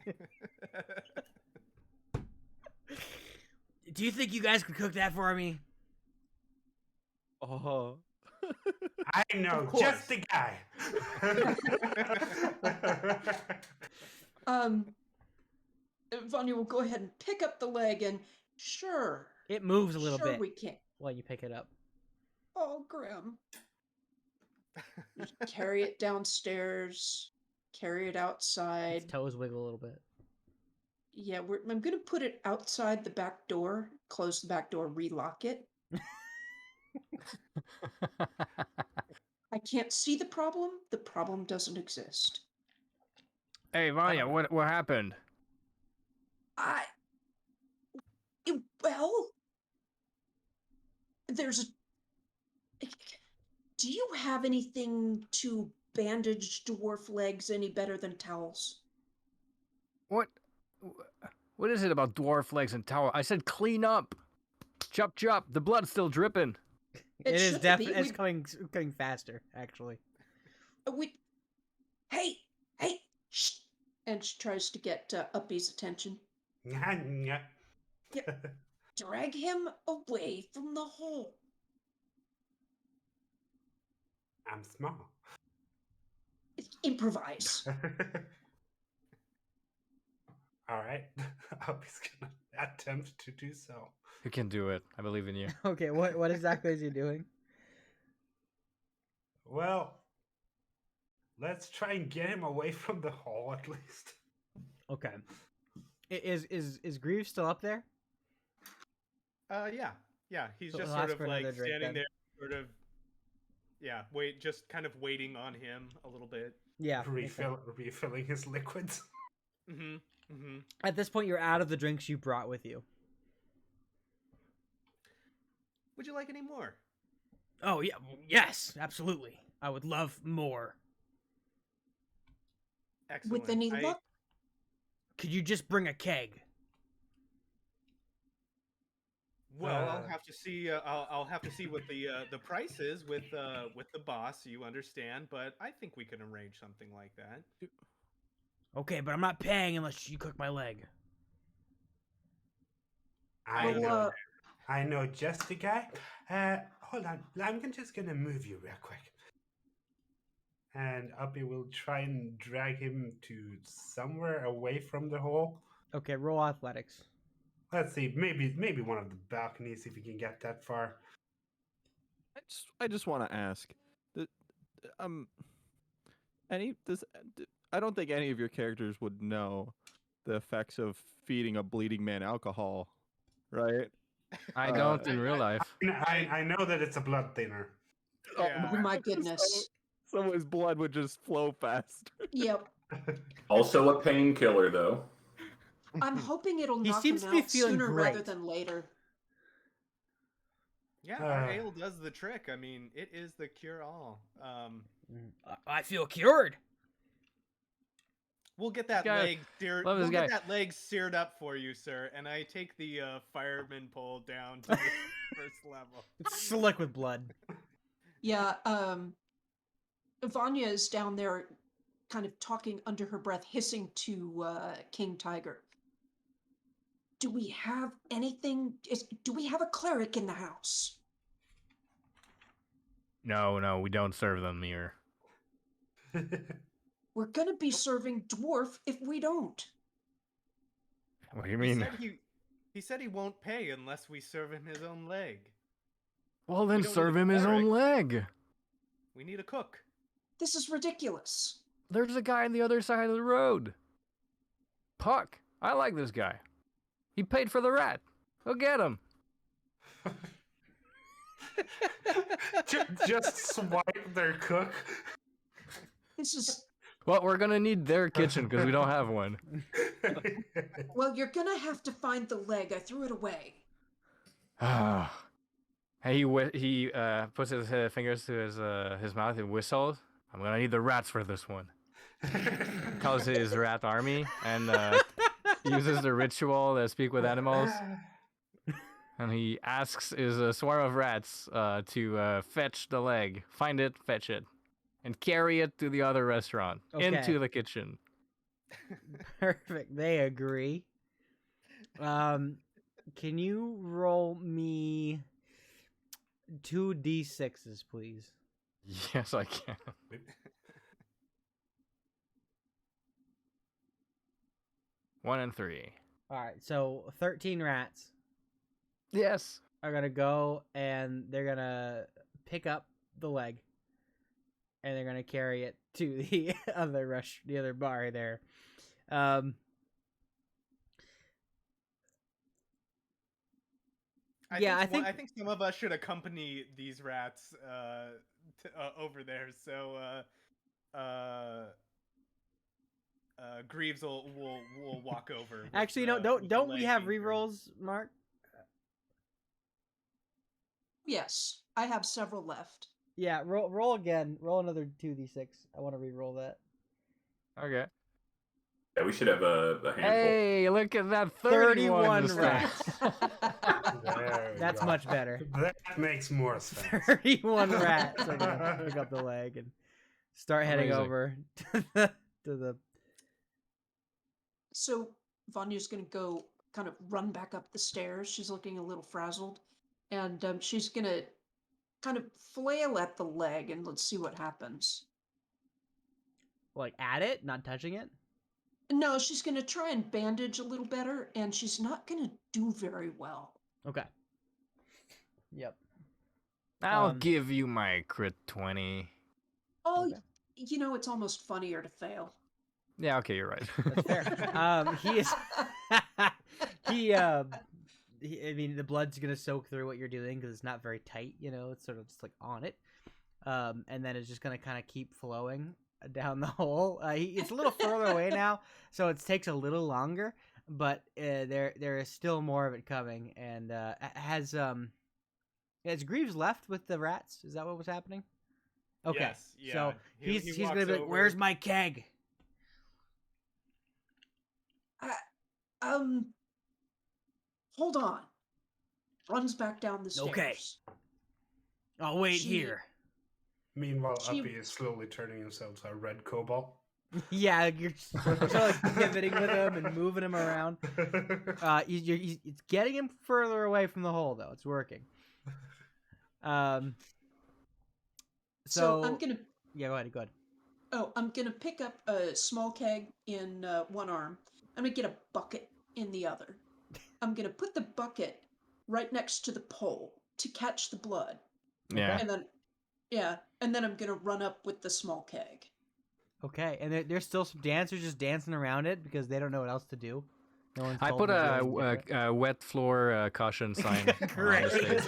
Do you think you guys could cook that for me? Oh. I know just the guy. Vanya will go ahead and pick up the leg and sure. It moves a little bit. Sure we can. While you pick it up. Oh, Grim. Just carry it downstairs. Carry it outside. Its toes wiggle a little bit. Yeah, I'm going to put it outside the back door. Close the back door, relock it. I can't see the problem. The problem doesn't exist. Hey, Vanya, what happened? Well, there's a... Do you have anything to bandage dwarf legs any better than towels? What is it about dwarf legs and towel? I said clean up. Chop chop. The blood's still dripping. It is definitely. It's coming faster, actually. Hey, shh! And she tries to get Uppy's attention. Yeah, drag him away from the hole. I'm small. Improvise. All right. Uppy's gonna attempt to do so. You can do it. I believe in you. Okay, what exactly is he doing? Well, let's try and get him away from the hole at least. Okay. Is Greaves still up there? Yeah. He's So just he'll sort ask of for like another drink standing then. there, sort of. Yeah, just kind of waiting on him a little bit. Yeah. Refilling his liquids. At this point, you're out of the drinks you brought with you. Would you like any more? Oh yeah, yes, absolutely. I would love more. Excellent. With any luck, Could you just bring a keg? Well, I'll have to see. I'll have to see what the price is with the boss. You understand, but I think we can arrange something like that. Okay, but I'm not paying unless you cook my leg. I know just the guy. Hold on, just gonna move you real quick. And Uppy will try and drag him to somewhere away from the hole. Okay, roll athletics. Let's see, maybe one of the balconies if you can get that far. I just want to ask, I don't think any of your characters would know the effects of feeding a bleeding man alcohol, right? I don't in real life. I know that it's a blood thinner. Yeah. oh my goodness. So his blood would just flow faster. Yep. Also a painkiller, though. I'm hoping it'll He knock seems him to be out feeling sooner rather great. than later. Yeah, our ale does the trick. I mean, it is the cure-all. I feel cured. We'll get that guy- leg seared. love this We'll guy. get that leg seared up for you, sir. And I take the fireman pole down to the first level. It's slick with blood. Yeah, Vanya is down there kind of talking under her breath, hissing to King Tiger. Do we have anything? Do we have a cleric in the house? No, we don't serve them here. We're gonna be serving dwarf if we don't. What do you mean? He said he won't pay unless we serve him his own leg. Well, then don't serve need a him his own cleric. leg. We need a cook. This is ridiculous. There's a guy on the other side of the road. Puck. I like this guy. He paid for the rat. Go get him. Just swipe their cook. This is Well, we're gonna need their kitchen because we don't have one. well. You're gonna have to find the leg. I threw it away. Hey, he puts his fingers to his mouth and whistles. I'm gonna need the rats for this one. Calls his rat army and uses the ritual to speak with animals. And he asks his swarm of rats to fetch the leg, find it, fetch it, and carry it to the other restaurant into the kitchen. Perfect. They agree. Can you roll me 2d6s, please? Yes, I can. One and three. All right, so 13 rats Yes. are gonna go and they're gonna pick up the leg, and they're gonna carry it to the other bar there. I think some of us should accompany these rats over there. So Greaves will walk over. with, actually with the don't we leg have being carried. rerolls, Mark? Yes, I have several left. Yeah, roll again. Roll another 2d6. I want to re-roll that. Okay. Yeah, we should have a handful. Hey, look at that 31 31 rats. There we That's go. much better. That makes more sense. 31 rats are gonna pick up the leg and start heading Amazing. over to the. So Vanya's gonna go kind of run back up the stairs. She's looking a little frazzled, and she's gonna kind of flail at the leg, and let's see what happens. Like at it, not touching it. No, she's gonna try and bandage a little better, and she's not gonna do very well. Okay. Yep. I'll Um, give you my crit 20. Oh, Okay. you know, it's almost funnier to fail. Yeah, okay, you're right. That's fair. He is. I mean, the blood's gonna soak through what you're doing because it's not very tight. You know, it's sort of just like on it, and then it's just gonna kind of keep flowing down the hole. It's a little further away now, so it takes a little longer. But there is still more of it coming, and has Greaves left with the rats? Is that what was happening? Okay, Yes, yeah. so He he's gonna walks be like, over. "Where's my keg?" Hold on. Runs back down the stairs. Okay. I'll wait She- here. Meanwhile, She- Uppy is slowly turning himself to a red cobalt. Yeah, you're sort of like pivoting with him and moving him around. It's getting him further away from the hole, though. It's working. So I'm gonna. Yeah, go ahead. Oh, I'm gonna pick up a small keg in one arm. I'm gonna get a bucket in the other. I'm gonna put the bucket right next to the pole to catch the blood. Yeah. And then I'm gonna run up with the small keg. Okay, and there's still some dancers just dancing around it because they don't know what else to do. No one's I told put them to do anything different. a wet floor caution sign. on the Great. stage.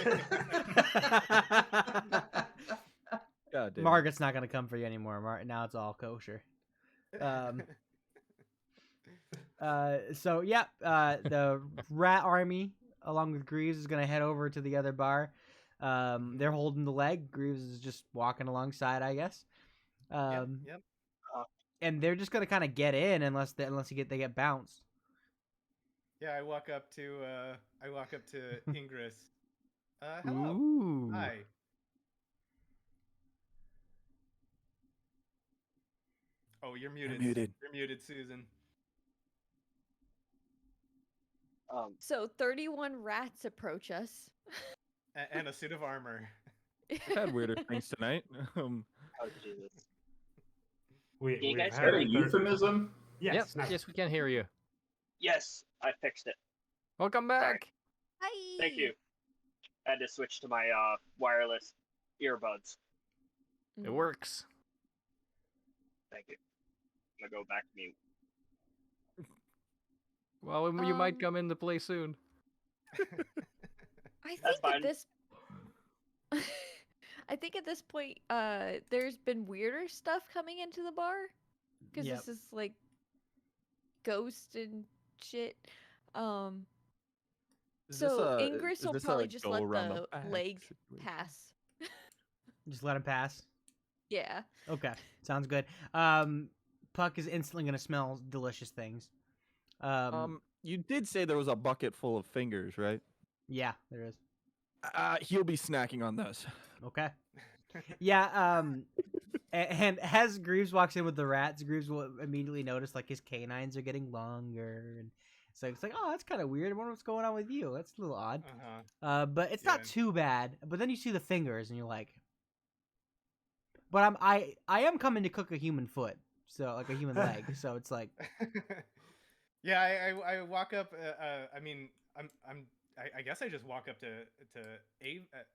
God damn. Margaret's not gonna come for you anymore. Now it's all kosher. The rat army along with Greaves is gonna head over to the other bar. They're holding the leg. Greaves is just walking alongside, I guess. Yep. And they're just gonna kind of get in unless they get bounced. Yeah, I walk up to Ingress. Hello. Ooh. Hi. Oh, you're muted. muted. You're muted, Susan. So 31 rats approach us. And a suit of armor. I've had weirder things tonight. Oh, Jesus. We You guys Is that a euphemism? Yes, Yep. Yes, we can hear you. Yes, I fixed it. Welcome back. Hi. Thank you. I had to switch to my wireless earbuds. It works. Thank you. I'm gonna go back to mute. Well, you might Um, come into play soon. I think That's fine. at this I think at this point there's been weirder stuff coming into the bar because Yep. this is like ghost and shit. Is So this a- Ingress is will this a probably just go let around the back leg situation? pass. Just let him pass. Yeah. Okay, sounds good. Puck is instantly gonna smell delicious things. You did say there was a bucket full of fingers, right? Yeah, there is. He'll be snacking on those. Okay. Yeah. And as Greaves walks in with the rats, Greaves will immediately notice like his canines are getting longer, and so it's like, oh, that's kind of weird. I wonder what's going on with you. That's a little odd. But it's not Yeah. too bad. But then you see the fingers, and you're like, but I am coming to cook a human foot, so like a human leg. So it's like, Yeah, I walk up. I mean, I guess I just walk up to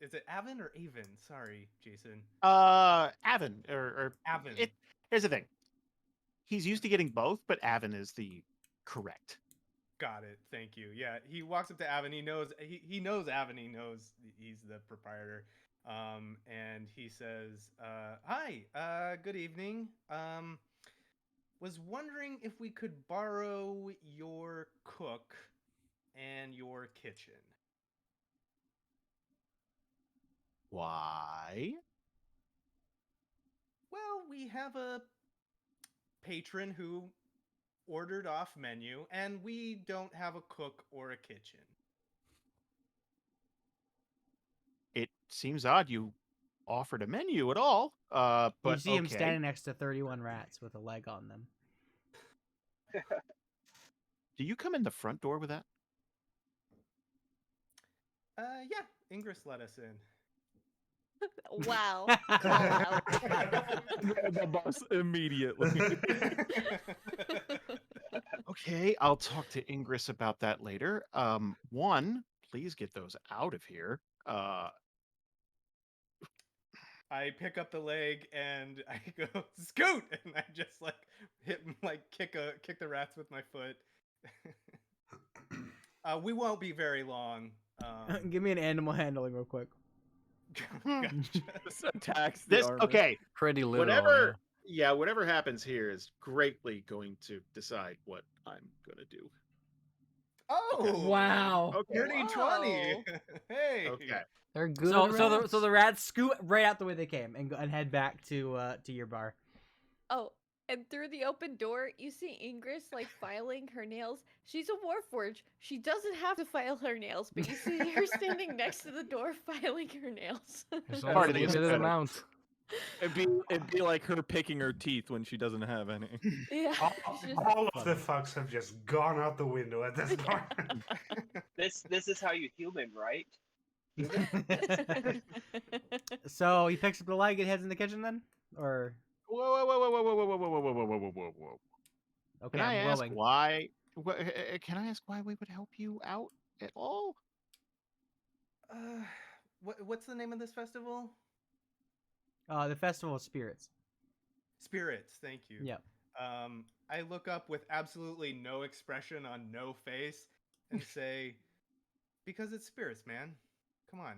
is it Avon or Avon? Sorry, Jason. Avon or Avon. Here's the thing. He's used to getting both, but Avon is the correct. Got it. Thank you. Yeah, he walks up to Avon. He knows Avon. He knows he's the proprietor. And he says, "Hi. Good evening. Was wondering if we could borrow your cook and your kitchen." Why? Well, we have a patron who ordered off menu, and we don't have a cook or a kitchen. It seems odd you offered a menu at all. But you see him okay. standing next to 31 rats with a leg on them. Do you come in the front door with that? Yeah, Ingress let us in. Wow. Call out. The boss immediately. Okay, I'll talk to Ingress about that later. One, please get those out of here. I pick up the leg and I go scoot, and I just like hit him, like kick the rats with my foot. We won't be very long. Give me an animal handling real quick. Gotcha. This attacks the armor. Okay, Pretty little. whatever. Yeah, whatever happens here is greatly going to decide what I'm gonna do. Oh Wow. Okay. Dirty 20. Hey. Okay. They're good. So the rats scoot right out the way they came and go and head back to your bar. Oh, And through the open door, you see Ingress like filing her nails. She's a warforge. She doesn't have to file her nails, but you see her standing next to the door filing her nails. There's Part only of a the limited aesthetic. amount. It'd be like her picking her teeth when she doesn't have any. Yeah. All, she's just- all of the fucks have just gone out the window at this point. This is how you human, right? So he picks up the leg and heads in the kitchen then, or Whoa, whoa, whoa, whoa, whoa, whoa, whoa, whoa, whoa, whoa, whoa, whoa, whoa. okay, Can I I'm ask rolling. why? Can I ask why we would help you out at all? What's the name of this festival? The Festival of Spirits. Spirits. Thank you. Yep. I look up with absolutely no expression on no face and say, "Because it's spirits, man. Come on."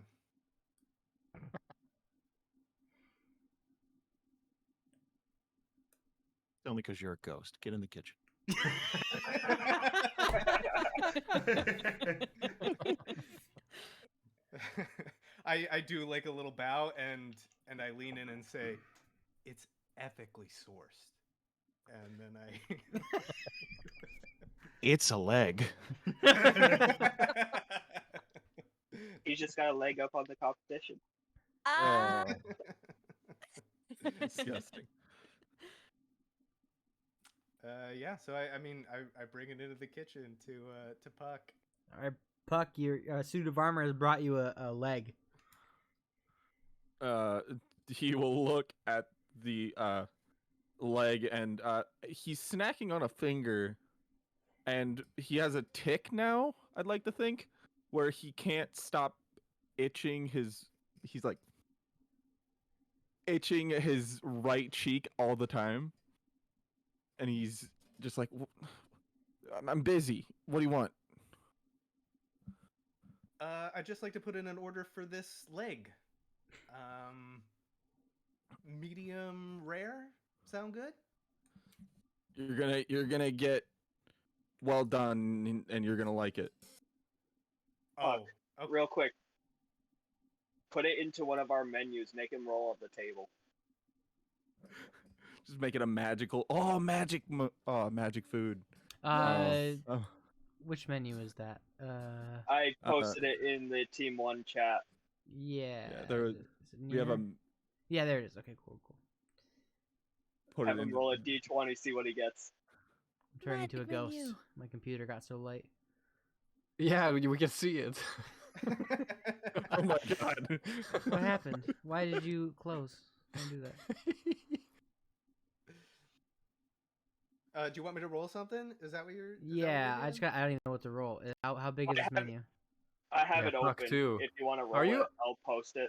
Only because you're a ghost. Get in the kitchen. I do like a little bow and I lean in and say, "It's ethically sourced," and then I. It's a leg. He's just got a leg up on the competition. Ah. Disgusting. Yeah, so I mean I bring it into the kitchen to Puck. All right, Puck, your suit of armor has brought you a leg. He will look at the leg and he's snacking on a finger, and he has a tick now. I'd like to think where he can't stop itching his. He's like itching his right cheek all the time, and he's just like, I'm busy. What do you want?" I'd just like to put in an order for this leg. Medium rare. Sound good? You're gonna get well done, and you're gonna like it. Oh, okay. Real quick. Put it into one of our menus. Make him roll up the table. Just make it a magical. Magic food. Oh. Which menu is that? I posted it in the Team One chat. Yeah. there. is it We have near? a. Yeah, there it is. Okay, cool. Put Have it him in. roll a d20, see what he gets. I'm turning into a Magic ghost. menu. My computer got so light. Yeah, we can see it. Oh my god! What happened? Why did you close? Don't do that. Do you want me to roll something? Is that what you're? Yeah, I don't even know what to roll. How big is I this have- menu? I have Yeah, it fuck open. too. If you want to roll Are you- it, I'll post it.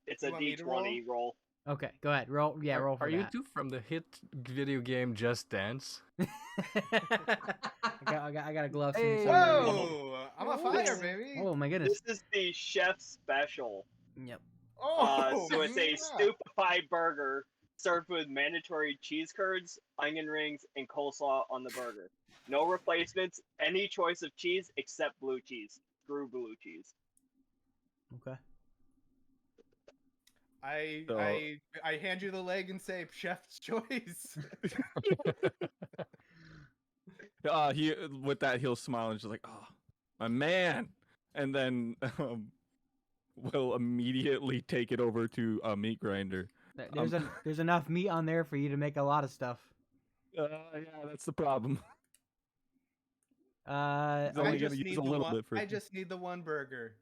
It's You a want me to roll? d20 roll. Okay, go ahead. Roll. Yeah, roll for Are you that. two from the hit video game Just Dance? I got a glove. Hey. somewhere. Whoa! I'm on fire, This- baby. Oh my goodness. This is the chef special. Yep. So it's a yeah. stupefied burger served with mandatory cheese curds, onion rings, and coleslaw on the burger. No replacements. Any choice of cheese except blue cheese. Screw blue cheese. Okay. I hand you the leg and say, "Chef's choice." He with that he'll smile and just like, "Oh, my man," and then will immediately take it over to a meat grinder. There's enough meat on there for you to make a lot of stuff. Yeah, that's the problem. He's Okay. only I gonna just use need a the little one. bit for. I just need the one burger.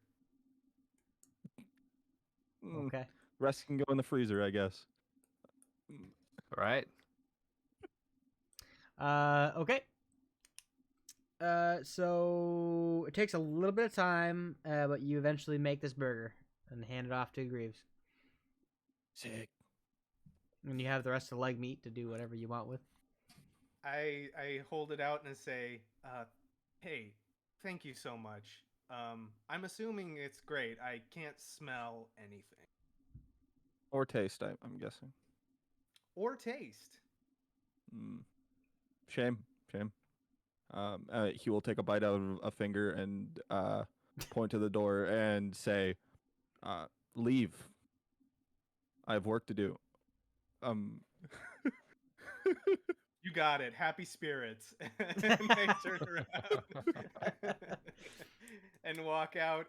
Okay. Rest can go in the freezer, I guess. Right. Okay. So it takes a little bit of time, but you eventually make this burger and hand it off to Greaves. Sick. And you have the rest of the leg meat to do whatever you want with. I hold it out and say, "Hey, thank you so much. I'm assuming it's great. I can't smell anything Or taste, I'm guessing. or taste." Shame. He will take a bite out of a finger and point to the door and say, "Leave. I have work to do." You got it. Happy spirits. And I turn around and walk out.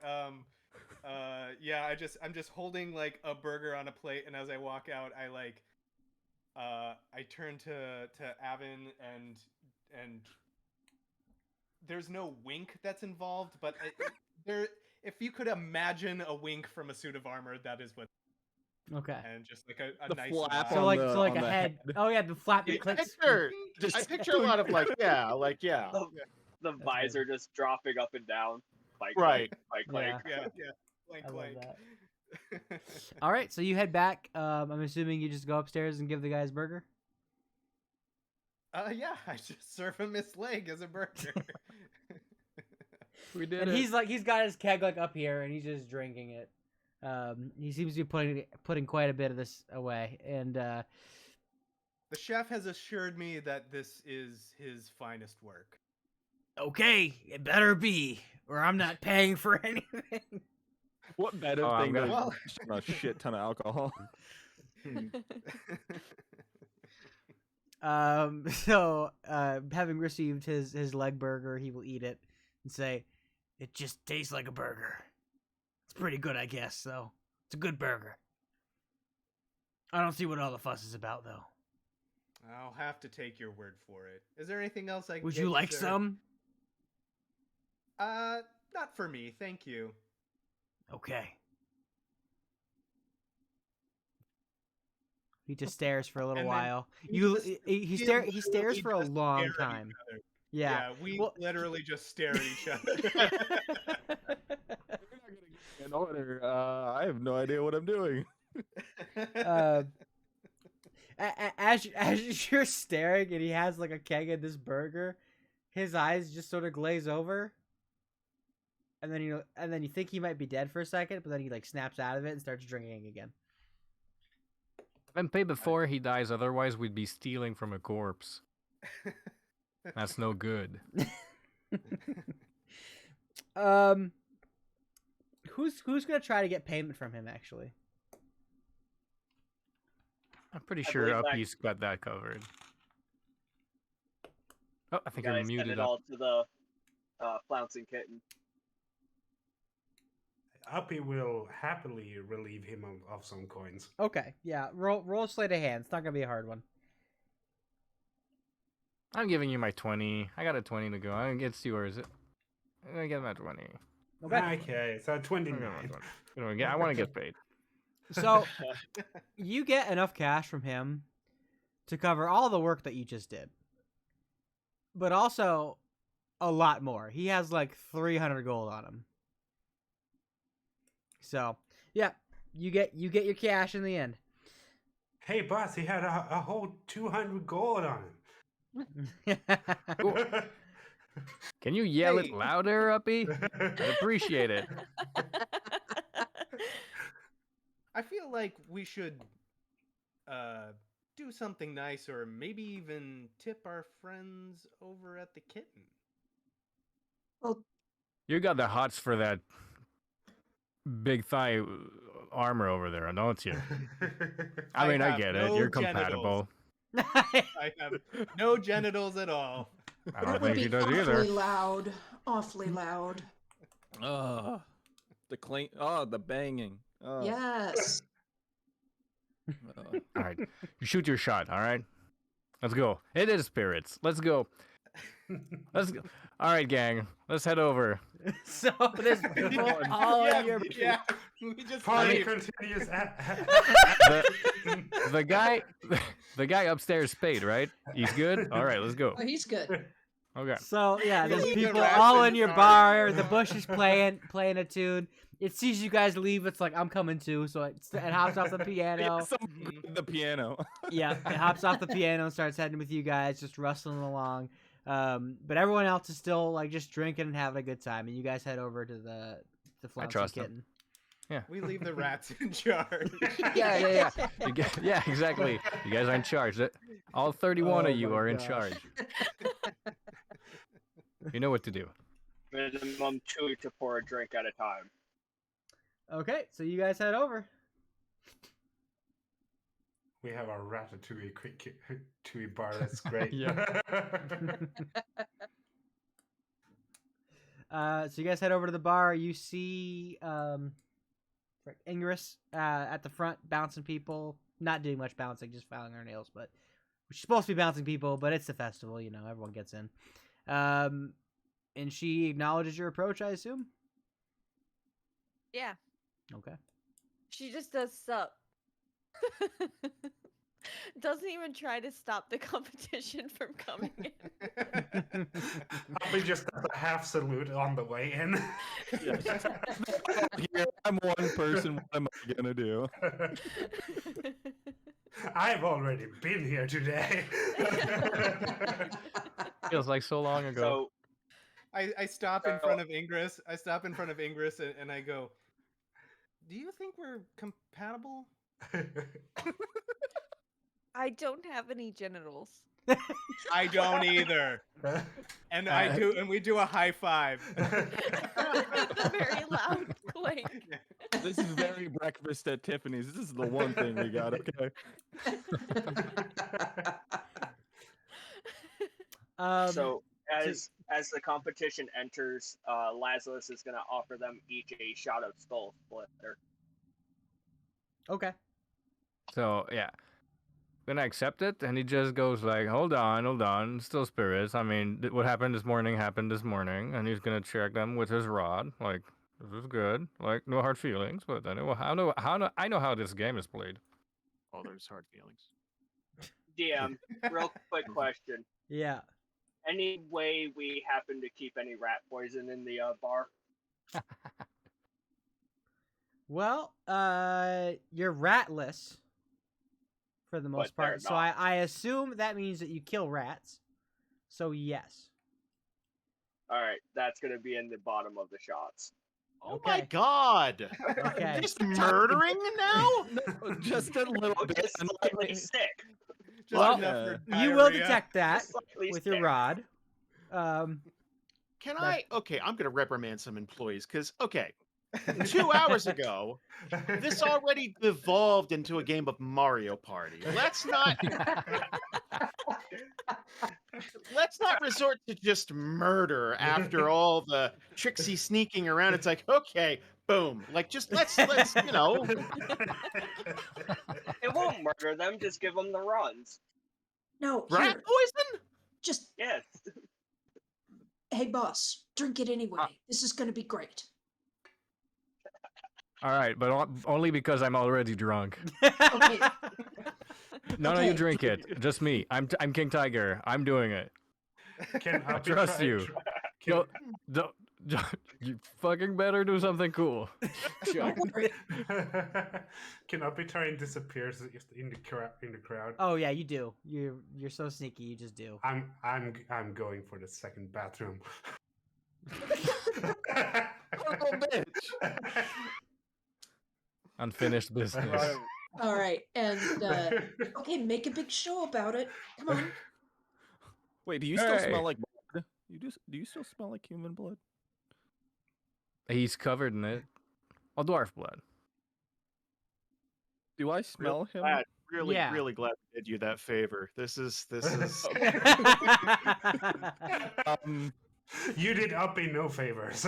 Yeah, I'm just holding like a burger on a plate, and as I walk out, I turn to Avin and there's no wink that's involved, but there, if you could imagine a wink from a suit of armor, that is what. Okay. And just like a The nice flap nod. So on like the- so like on a the head. head. Oh yeah, the flap that I clicks. Just I picture a lot of like yeah. The That's visor amazing. just dropping up and down. Like Right. Like Yeah. Yeah. Clank, I love clank. that. All right, so you head back. I'm assuming you just go upstairs and give the guys burger. Yeah, I just serve him his leg as a burger. We did And it. he's got his keg like up here, and he's just drinking it. He seems to be putting quite a bit of this away, and The chef has assured me that this is his finest work. okay, it better be, or I'm not paying for anything. What better Oh, I'm thing gonna- than a shit ton of alcohol? So having received his leg burger, he will eat it and say, "It just tastes like a burger. It's pretty good, I guess. Though it's a good burger. I don't see what all the fuss is about, though. I'll have to take your word for it. Is there anything else I can Would get you like sir? some? Not for me, thank you. Okay." He just stares for a little And then while. we You just- he we stares literally for a just long stare at each time. other. Yeah. we Well, literally just stare at each other. You're not gonna get an order. I have no idea what I'm doing. As you're staring and he has like a keg of this burger, his eyes just sort of glaze over, and then you think he might be dead for a second, but then he like snaps out of it and starts drinking again. And pay before he dies, otherwise we'd be stealing from a corpse. That's no good. Who's gonna try to get payment from him actually? I'm pretty I sure believe that- Uppy's got that covered. Oh, I think guys I'm send muted it up. all to the flouncing kitten. Uppy will happily relieve him of some coins. Okay, yeah. Roll sleight of hand. It's not gonna be a hard one. I'm giving you my 20. I got a 20 to go. I'm gonna get yours. I'm gonna get my 20. Okay. Okay, so I'm gonna get 29. my 20. I want to get paid. So you get enough cash from him to cover all the work that you just did, but also a lot more. He has like 300 gold on him. So yeah, you get your cash in the end. Hey, boss, he had a whole 200 gold on him. Can you yell Hey. it louder, Uppy? I appreciate it. I feel like we should do something nice, or maybe even tip our friends over at the kitten. You got the hots for that big thigh armor over there, don't you? I mean, I have get it. no You're genitals. compatible. I have no genitals at all. I don't That would think he be does awfully either. loud. Awfully loud. The clink. Oh, the banging. Oh. Yes. Oh. All right, you shoot your shot. All right, let's go. It is spirits. Let's go. Let's go. All right, gang. Let's head over. So there's people all in your. yeah. We just Party leave. continues. The guy upstairs paid, right? He's good. All right, let's go. Oh, he's good. Okay. So yeah, You there's leave the people rats all in in your charge. bar. The bush is playing a tune. It sees you guys leave. It's like, I'm coming too. So it hops off the piano. The piano. Yeah, it hops off the piano and starts heading with you guys, just rustling along. But everyone else is still like just drinking and having a good time. And you guys head over to the flouncing trust them. kitten. Yeah. We leave the rats in charge. Yeah. Yeah, exactly. You guys are in charge. All 31 Oh of you my are in gosh. charge. You know what to do. Minimum 2 to pour a drink at a time. Okay, so you guys head over. We have our ratatouille tui bar. That's great. So you guys head over to the bar. You see Ingress at the front bouncing people. Not doing much bouncing, just filing her nails, but she's supposed to be bouncing people, but it's the festival, you know, everyone gets in. And she acknowledges your approach, I assume? Yeah. Okay. She just does sup. Doesn't even try to stop the competition from coming in. I'll be just a half salute on the way in. Here, I'm one person. What am I gonna do? I've already been here today. Feels like so long ago. So I stop in front of Ingress. I stop in front of Ingress and I go, "Do you think we're compatible?" I don't have any genitals. I don't either. And I do, and we do a high five. The very loud clink. This is very breakfast at Tiffany's. This is the one thing we got. Okay. So as the competition enters, Lazarus is gonna offer them each a shot of Skull Splitter. Okay. So yeah, gonna accept it, and he just goes like, hold on, still spirits. I mean, what happened this morning happened this morning, and he's gonna check them with his rod. Like, this is good. Like, no hard feelings, but anyway, I know how this game is played. Oh, there's hard feelings. DM, real quick question. Yeah. Any way we happen to keep any rat poison in the bar? Well, you're ratless for the most But they're part. So not. I assume that means that you kill rats. So yes. All right, that's gonna be in the bottom of the shots. Oh my Okay. god! Okay. Just murdering now? No, just a little Oh, bit. just slightly sick. Just Well, enough for You will diarrhea. detect that Just slightly with sick. your rod. Can I? Okay, I'm gonna reprimand some employees because, okay, 2 hours ago, this already devolved into a game of Mario Party. Let's not resort to just murder after all the tricksy sneaking around. It's like, okay, boom. Like, just let's you know. It won't murder them. Just give them the runs. No, Rat here, poison? just, Yes. hey, boss, drink it anyway. This is going to be great. All right, but only because I'm already drunk. Okay. None of Okay. you drink it. Just me. I'm King Tiger. I'm doing it. Can I Uppy trust try- you. Can, You fucking better do something cool. Don't worry. can Uppy try and disappear in the crowd? Oh yeah, you do. You're so sneaky. You just do. I'm going for the second bathroom. Oh, bitch. Unfinished business. All right. And, okay, make a big show about it. Come on. Wait, do you still Hey. smell like blood? Do you still smell like human blood? He's covered in it. Oh, dwarf blood. Do I smell him? Glad, really, Yeah. really glad I did you that favor. This is You did Uppy no favors.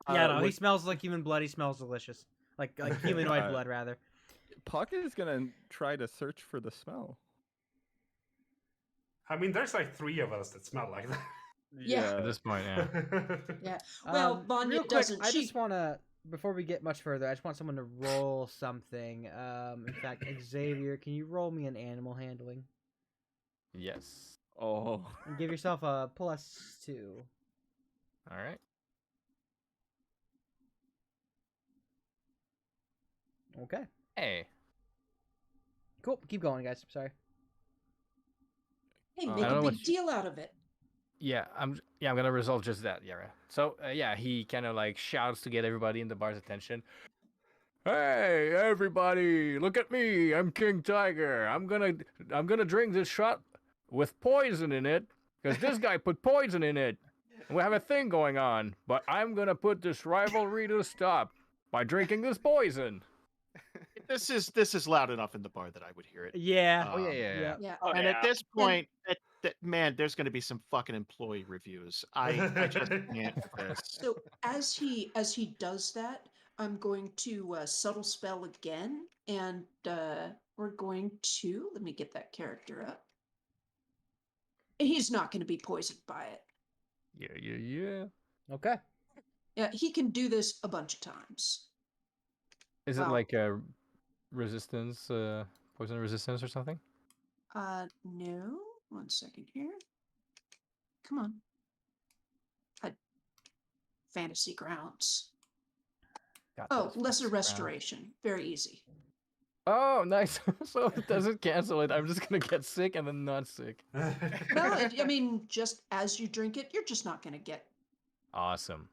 Yeah, no, he Look, smells like human blood. He smells delicious. Like humanoid blood, rather. Puck is gonna try to search for the smell. I mean, there's like 3 of us that smell like that. Yeah. At this point, yeah. Yeah. Well, Vanya real quick, doesn't. I She just want to, before we get much further, I just want someone to roll something. In fact, Xavier, can you roll me an animal handling? Yes. Oh. And give yourself a +2. All right. Okay. Hey. Cool. Keep going, guys. Sorry. hey, I make don't a know what big deal out of it. Yeah, I'm gonna resolve just that, Yara. So yeah, he kind of like shouts to get everybody in the bar's attention. Hey, everybody, look at me! I'm King Tiger. I'm gonna drink this shot with poison in it because this guy put poison in it. And we have a thing going on, but I'm gonna put this rivalry to stop by drinking this poison. This is loud enough in the bar that I would hear it. Yeah. Oh yeah. Yeah. Oh, And yeah. at this point, man, there's going to be some fucking employee reviews. I just can't with this. So as he does that, I'm going to subtle spell again, and we're going to let me get that character up. He's not going to be poisoned by it. Yeah. Okay. Yeah, he can do this a bunch of times. Is it Well- like a resistance, poison resistance or something? No. 1 second here. Come on. Fantasy grounds. Got Oh, this lesser ground. restoration. Very easy. Oh, nice. So it doesn't cancel it. I'm just gonna get sick and then not sick. No, I mean, just as you drink it, you're just not going to get. Awesome.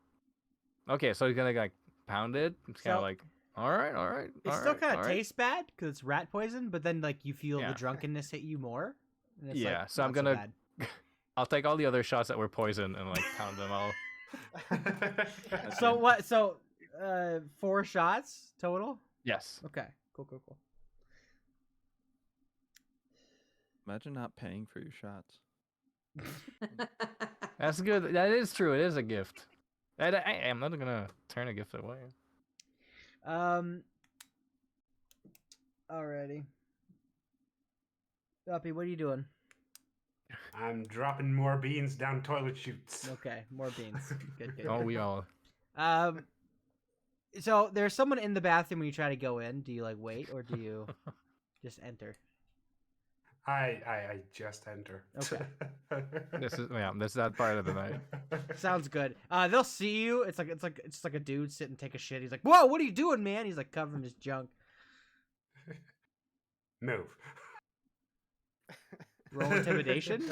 Okay, so you're gonna like pound it. It's kind So- of like, all right. It still kind of tastes bad because it's rat poison, but then like you feel Yeah. the drunkenness hit you more. And it's Yeah, like, so I'm not gonna- bad. I'll take all the other shots that were poison and like pound them all. So what? So 4 shots total. Yes. Okay. Cool. Imagine not paying for your shots. That's good. That is true. It is a gift. I'm not gonna turn a gift away. Alrighty. Uppy, what are you doing? I'm dropping more beans down toilet chutes. Okay, more beans. Good. Oh, we all. So there's someone in the bathroom when you try to go in. Do you like wait or do you just enter? I just enter. Okay. This is that part of the night. Sounds good. They'll see you. It's like a dude sitting take a shit. He's like, "Whoa, what are you doing, man?" He's like covering his junk. Move. Roll intimidation.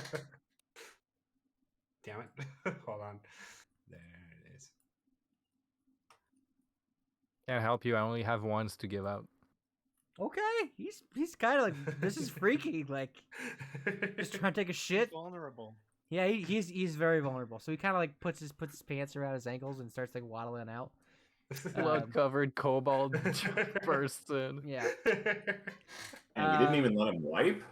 Damn it. Hold on. There it is. Can't help you. I only have ones to give out. Okay, he's kind of like, this is freaky. Like, just trying to take a shit. Vulnerable. Yeah, he's very vulnerable. So he kind of like puts his pants around his ankles and starts like waddling out. Blood-covered kobold bursts in. Yeah. And we didn't even let him wipe.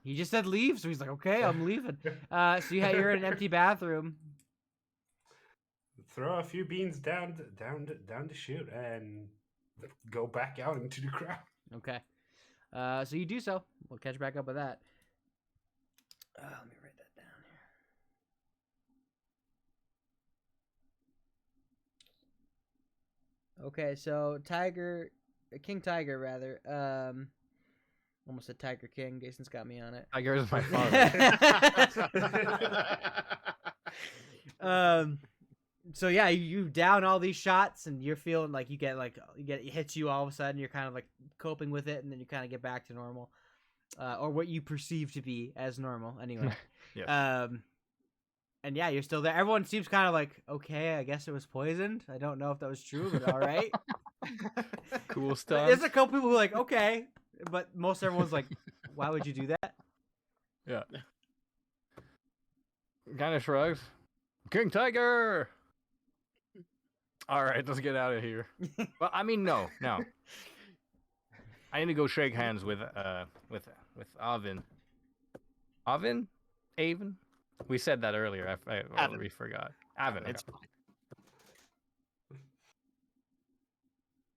He just said leave, so he's like, okay, I'm leaving. So you're in an empty bathroom. Throw a few beans down the chute and go back out into the crowd. Okay. So you do so. We'll catch back up with that. Let me write that down here. Okay, so King Tiger rather. Almost a Tiger King. Jason's got me on it. Tiger is my father. So yeah, you down all these shots and you're feeling like it hits you all of a sudden. You're kind of like coping with it, and then you kind of get back to normal, or what you perceive to be as normal anyway. Yes. And yeah, you're still there. Everyone seems kind of like, okay, I guess it was poisoned. I don't know if that was true, but all right. Cool stuff. There's a couple people who are like, okay, but most everyone's like, why would you do that? Yeah. Kind of shrugs. King Tiger. All right, let's get out of here. Well, I mean, no. I need to go shake hands with Avin. Avin? We said that earlier. We forgot. Avin. It's Okay. fine.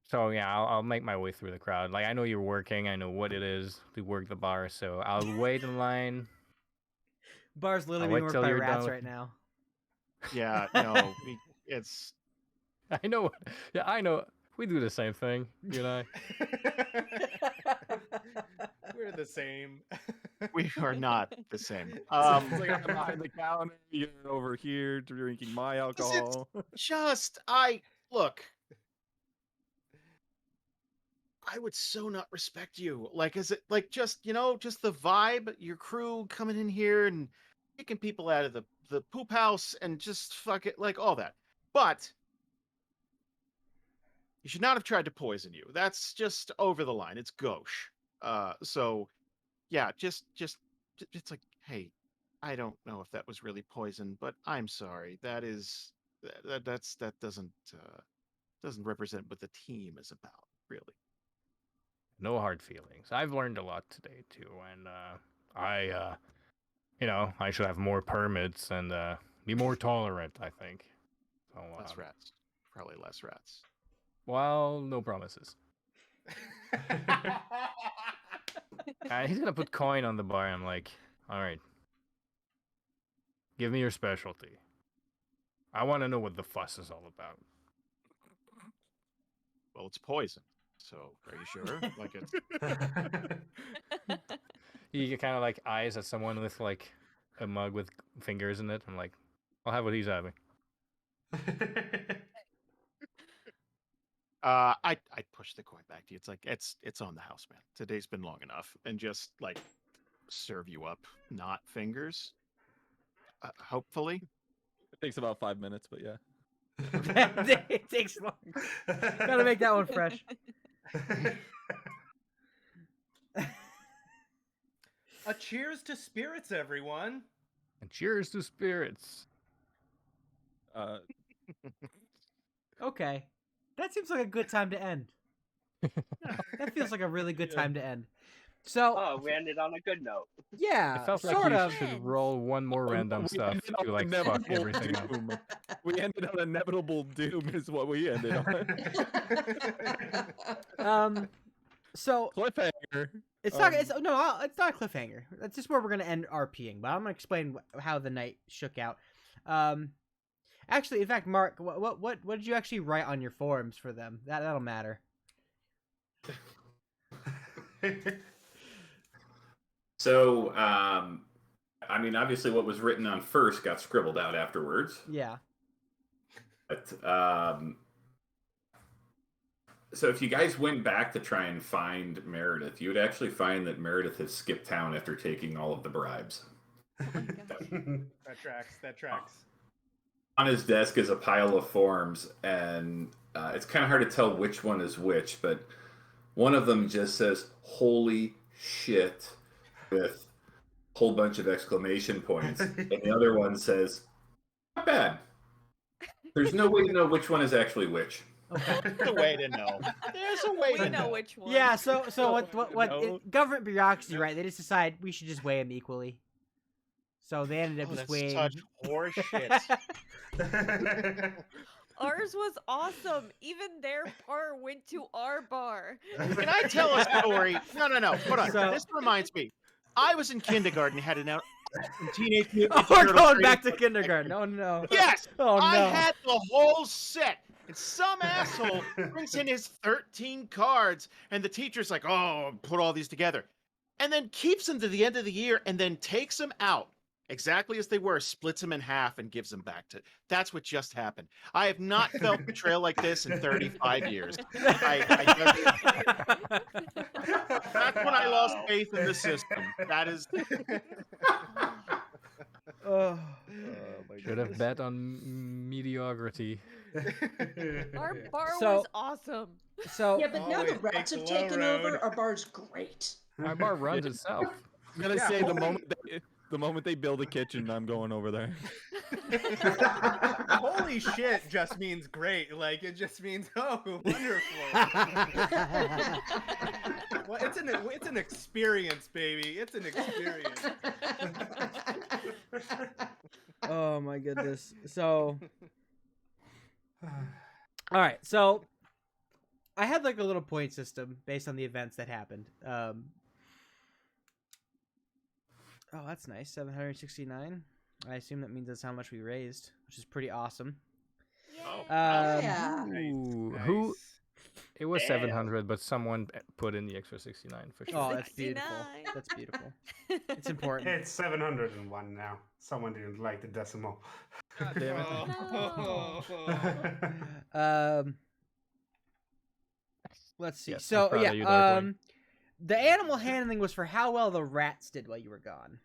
So yeah, I'll make my way through the crowd. Like I know you're working. I know what it is to work the bar. So I'll wait in line. Bar's literally I'll being wait worked till by you're rats done right now. Yeah, no, it's I know. Yeah, I know. We do the same thing, you and I. We're the same. we are not the same. It's like I'm behind the counter. You're over here drinking my alcohol. Look. I would so not respect you. Like, is it like just the vibe, your crew coming in here and kicking people out of the poop house and just fuck it, like all that. But you should not have tried to poison you. That's just over the line. It's gauche. So yeah, just it's like, hey, I don't know if that was really poison, but I'm sorry. That doesn't represent what the team is about. really. No hard feelings. I've learned a lot today too, and I I should have more permits and be more tolerant. I think. So, Less rats. Probably less rats. well, no promises. He's gonna put coin on the bar. I'm like, all right, give me your specialty. I want to know what the fuss is all about. Well, it's poison. So, are you sure? Like it's He kind of like eyes at someone with like a mug with fingers in it. I'm like, I'll have what he's having. I'd push the coin back to you. It's like it's on the house, man. Today's been long enough, and just like serve you up, not fingers. Hopefully, It takes about 5 minutes, but yeah. It takes long. Gotta make that one fresh. A cheers to spirits, everyone. And cheers to spirits. Okay. That seems like a good time to end. That feels like a really good time to end. So, Oh, we ended on a good note. yeah, It felt like sort you of. should roll one more random We stuff ended on to like fuck inevitable everything up. doom. We ended on inevitable doom is what we ended on. So Cliffhanger. it's not. It's no. It's not a cliffhanger. That's just where we're gonna end RPing. But I'm gonna explain how the night shook out. Actually, in fact, Mark, what did you actually write on your forums for them? That'll matter. So, I mean, obviously, what was written on first got scribbled out afterwards. Yeah. But, so if you guys went back to try and find Meredith, you would actually find that Meredith has skipped town after taking all of the bribes. That tracks. That tracks. On his desk is a pile of forms, and it's kind of hard to tell which one is which, but one of them just says, "Holy shit," with a whole bunch of exclamation points, and the other one says, "Not bad." There's no way to know which one is actually which. Okay. There's a way to know. There's a way We to know know. which one. Yeah. So what? No. Government bureaucracy, right? They just decide we should just weigh them equally. So they ended up Oh, just that's weighing. such horseshit. Ours was awesome. Even their bar went to our bar. Can I tell a story? No. Hold on. So- This reminds me. I was in kindergarten, had an Teenage Mutant Oh, Ninja we're Turtles going trading back to card. kindergarten. Oh no. Yes. Oh no. I had the whole set. And some asshole brings in his 13 cards, and the teacher's like, "Oh, put all these together," and then keeps them to the end of the year, and then takes them out exactly as they were, splits them in half, and gives them back to. That's what just happened. I have not felt betrayal like this in 35 years. That's when I lost faith in the system. That is. Oh. Should have bet on mediocrity. Our bar So- was awesome. So Yeah, but now the Always rats take have the low taken road. over. Our bar's great. Our bar runs itself. I'm gonna Yeah, say holy- the moment they build a kitchen, I'm going over there. Holy shit just means great. Like it just means wonderful. Well, it's an experience, baby. It's an experience. Oh my goodness. So, all right. So, I had like a little point system based on the events that happened. Oh, that's nice. 769. I assume that means that's how much we raised, which is pretty awesome. Oh, Yeah. Ooh, who? Nice. It was Damn. 700, but someone put in the extra 69 for sure. Oh, that's beautiful. 69. That's beautiful. It's important. It's 701 now. Someone didn't like the decimal. God damn it. Oh. Let's see. Yes, I'm So proud yeah, of you, Darkwing. the animal handling was for how well the rats did while you were gone,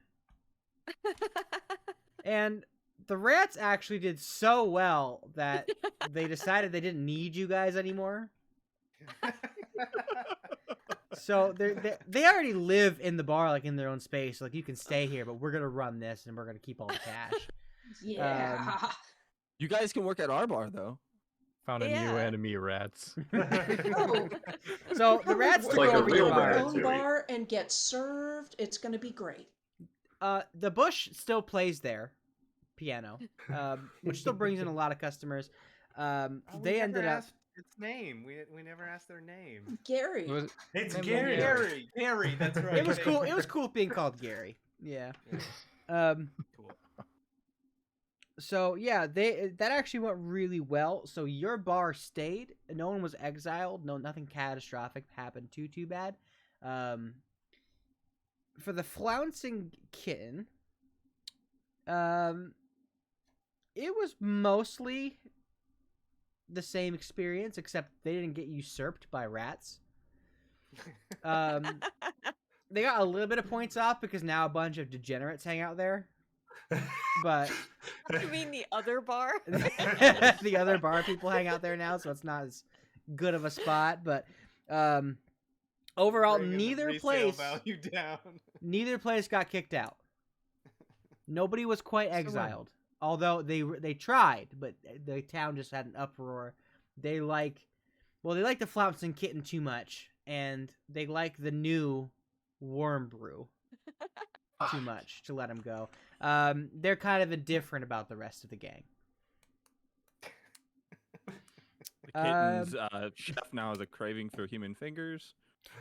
and the rats actually did so well that they decided they didn't need you guys anymore. So they already live in the bar, like in their own space. Like you can stay here, but we're gonna run this and we're gonna keep all the cash. Yeah. You guys can work at our bar though. Found a new Yeah. enemy, rats. Oh, So the rats It's took like a over your real bar. rat. own bar and get served. It's going to be great. The bush still plays there, piano, which still brings in a lot of customers. Oh, we They never ended up. asked its name. We never asked their name. Gary. Was- It's Name Gary. Gary. Gary, that's right. It was thank cool. you. It was cool being called Gary. Yeah. Yeah, cool. So yeah, that actually went really well. So your bar stayed. No one was exiled. No, nothing catastrophic happened too bad. For the flouncing kitten, it was mostly the same experience, except they didn't get usurped by rats. They got a little bit of points off because now a bunch of degenerates hang out there. But You mean the other bar? the other bar people hang out there now, so it's not as good of a spot. But overall, Bringing the resale value down. neither place got kicked out. Nobody was quite exiled, although they tried, but the town just had an uproar. They like the flouncing kitten too much, and they like the new worm brew too much to let him go. They're kind of indifferent about the rest of the gang. The kitten's chef now has a craving for human fingers.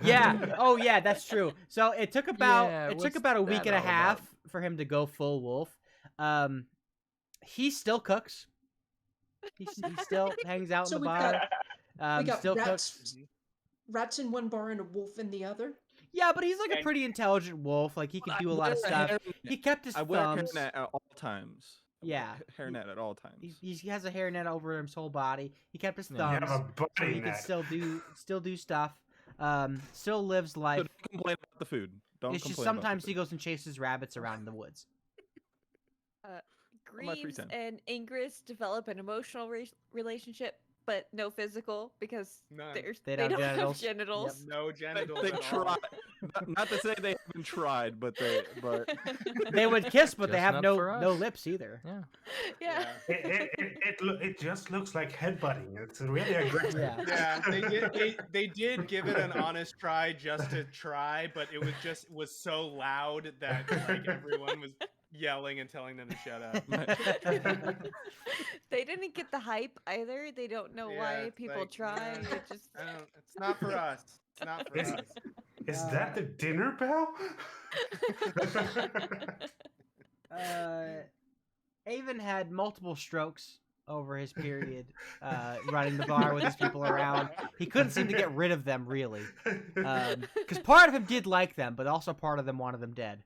Yeah. Oh, yeah. That's true. So it took about what's a week that and a all half about? for him to go full wolf. He still cooks. He still hangs out So in the we've bar. we got Still rats, cooks. rats in one bar and a wolf in the other. Yeah, but he's like a And- pretty intelligent wolf. Like he could do a lot of stuff. He kept his I wear a thumbs. hairnet at all times. I wear Yeah. a hairnet at all times. He has a hairnet over his whole body. He kept his Yeah. You thumbs, have a so body he can net. still do stuff. Still lives So life. don't complain about the food. Don't It's just complain about the sometimes he food. goes and chases rabbits around the woods. On my free Greaves time. and Ingress develop an emotional relationship, but no physical because None. they They don't don't have have genitals. genitals. No genitals They at try. all. Not to say they haven't tried, but They would kiss, but they Just have not no for us. lips either. Yeah. Yeah. It just looks like headbutting. It's really aggressive. Yeah. Yeah, they did give it an honest try just to try, but it was so loud that like everyone was yelling and telling them to shut up. They didn't get the hype either. They don't know Yeah, why it's people like, try. yeah. It just It's not for us. It's not for Is, us. is that the dinner bell? Avon had multiple strokes over his period running the bar with his people around. He couldn't seem to get rid of them, really. Because part of him did like them, but also part of them wanted them dead.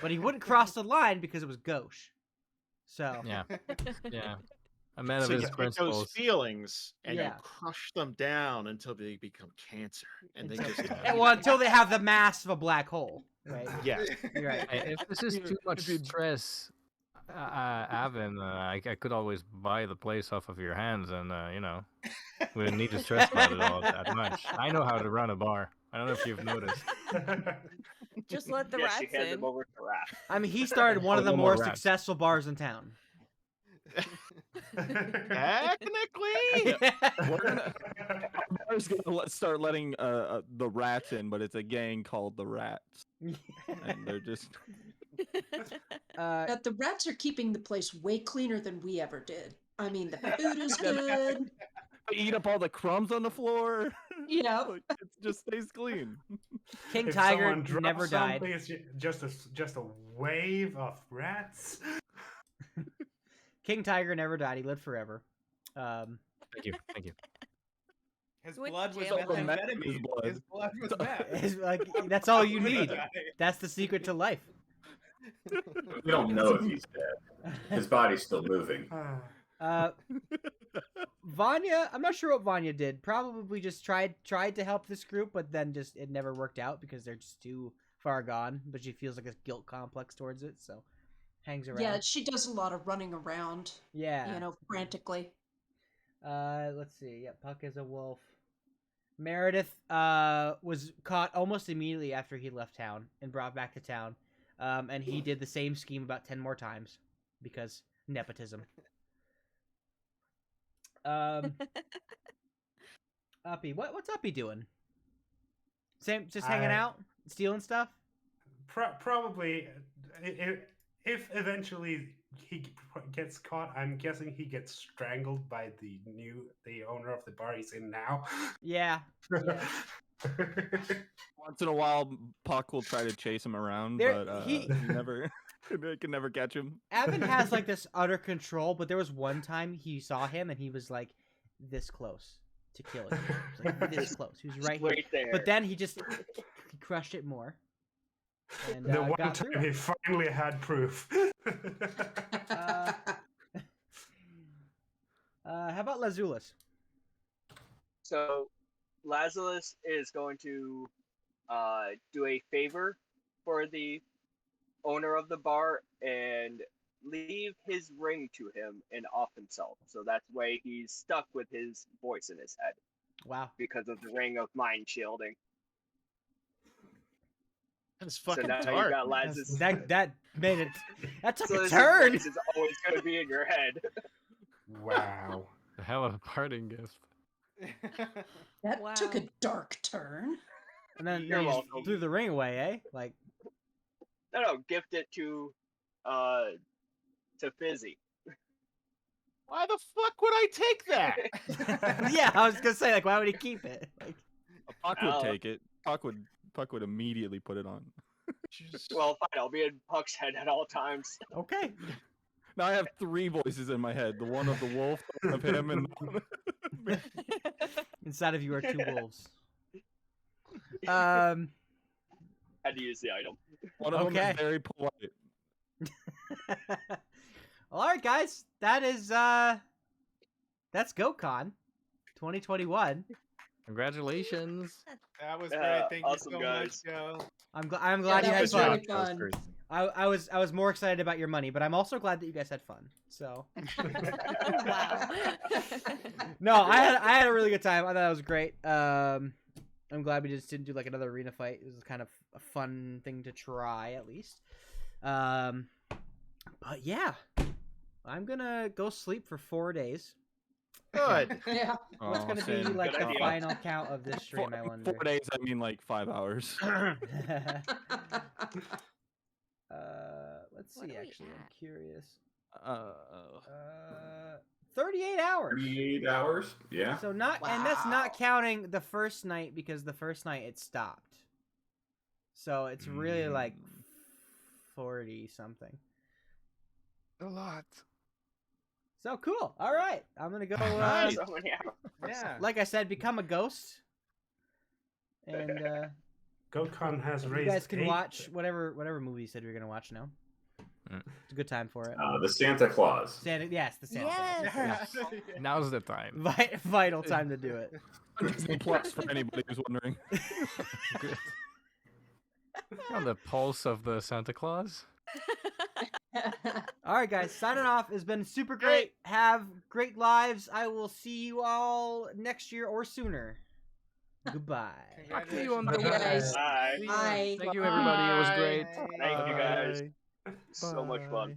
But he wouldn't cross the line because it was gauche. So, Yeah. Yeah. A man So of you his take those principles. feelings and Yeah. you crush them down until they become cancer, and they just well, until they have the mass of a black hole, right? yeah. You're right. Hey, if this is too much stress, Avin, I could always buy the place off of your hands, and we didn't need to stress about it all that much. I know how to run a bar. I don't know if you've noticed. just let the Yes, she rats hands in. him over to Rat. I mean, he started one of the No more more rats. successful bars in town. Technically, We're gonna, I was gonna start letting the rats in, but it's a gang called the Rats, and they're just But the rats are keeping the place way cleaner than we ever did. I mean, the food is good. they eat up all the crumbs on the floor. Yeah. Like, it just stays clean. King If Tiger someone drops never died. something, it's just a wave of rats. King Tiger never died. He lived forever. Thank you. Thank you. His Went blood to was jail. methamphetamine. His blood. His blood was meth. It's like that's all you He need. died. That's the secret to life. We don't know if he's dead. His body's still moving. Vanya, I'm not sure what Vanya did. Probably just tried to help this group, but then just it never worked out because they're just too far gone. But she feels like a guilt complex towards it, so hangs around. Yeah, she does a lot of running around, Yeah. frantically. Let's see. Yeah, Puck is a wolf. Meredith was caught almost immediately after he left town and brought back to town. And he did the same scheme about 10 more times because nepotism. Uppy, what's Uppy doing? Same, just hanging I- out, stealing stuff. Probably, if eventually he gets caught, I'm guessing he gets strangled by the owner of the bar he's in now. Yeah. Yeah. Once in a while, Puck will try to chase him around, There- but he- he never they can never catch him. Evan has like this utter control, but there was one time he saw him and he was like this close to killing him. He was like this close. He was right here. there. But then he crushed it more. And The one got through time he it. finally had proof. How about Lazulis? So, Lazarus is going to do a favor for the owner of the bar and leave his ring to him and off himself. So that's why he's stuck with his voice in his head Wow. because of the ring of mind shielding. That is So fucking now dark. you got Lazarus. That made it. That took So a this turn. voice is always going to be in your head. Wow. The hell of a parting gift. That took a Wow. dark turn. And then You're you just welcome. threw the ring away, eh? Like, No, gift it to Fizzy. Why the fuck would I take that? yeah, I was gonna say, like, why would he keep it? Like, Puck would Oh. take it. Puck would immediately put it on. Well, fine. I'll be in Puck's head at all times. okay. Now I have 3 voices in my head: the one of the wolf, the one of him, and the one Inside of you are 2 wolves. Had to use the item. one of them Okay. is very polite. All right, guys. That is that's GoatCon 2021. Congratulations. That was Yeah, great. Thank awesome, you so guys. much, Joe. I'm Yeah, glad you that had was fun. really fun. I was more excited about your money, but I'm also glad that you guys had fun. So Wow. no, I had a really good time. I thought it was great. I'm glad we just didn't do like another arena fight. It was kind of a fun thing to try at least. But yeah, I'm gonna go sleep for 4 days. Good. Yeah. What's gonna be same. like Good the idea. final count of this stream? I wonder. 4 days, I mean like 5 hours. Let's What see. are we Actually, I'm at? curious. Uh, 38 hours. 38 hours? Yeah. So not, and that's Wow. not counting the first night because the first night it stopped. So it's really like 40 something. A lot. So cool. All right, I'm gonna go. Nice. So many hours. Yeah. Like I said, become a ghost, and GoatCon has you raised guys can 8 watch whatever movie you said you're gonna watch now. Mm. It's a good time for it. The Santa Claus. Santa, yes, the Santa. Yes. Claus. Now's the time. Vital time to do it. Disney Plus for anybody who's wondering. On the pulse of the Santa Claus. All right, guys, signing off. It's been super great. Have great lives. I will see you all next year or sooner. Goodbye. Talk to you on the Bye, guys. Bye. Bye. Thank you, everybody. It was great. Thank you, guys. Bye. So much fun. Bye.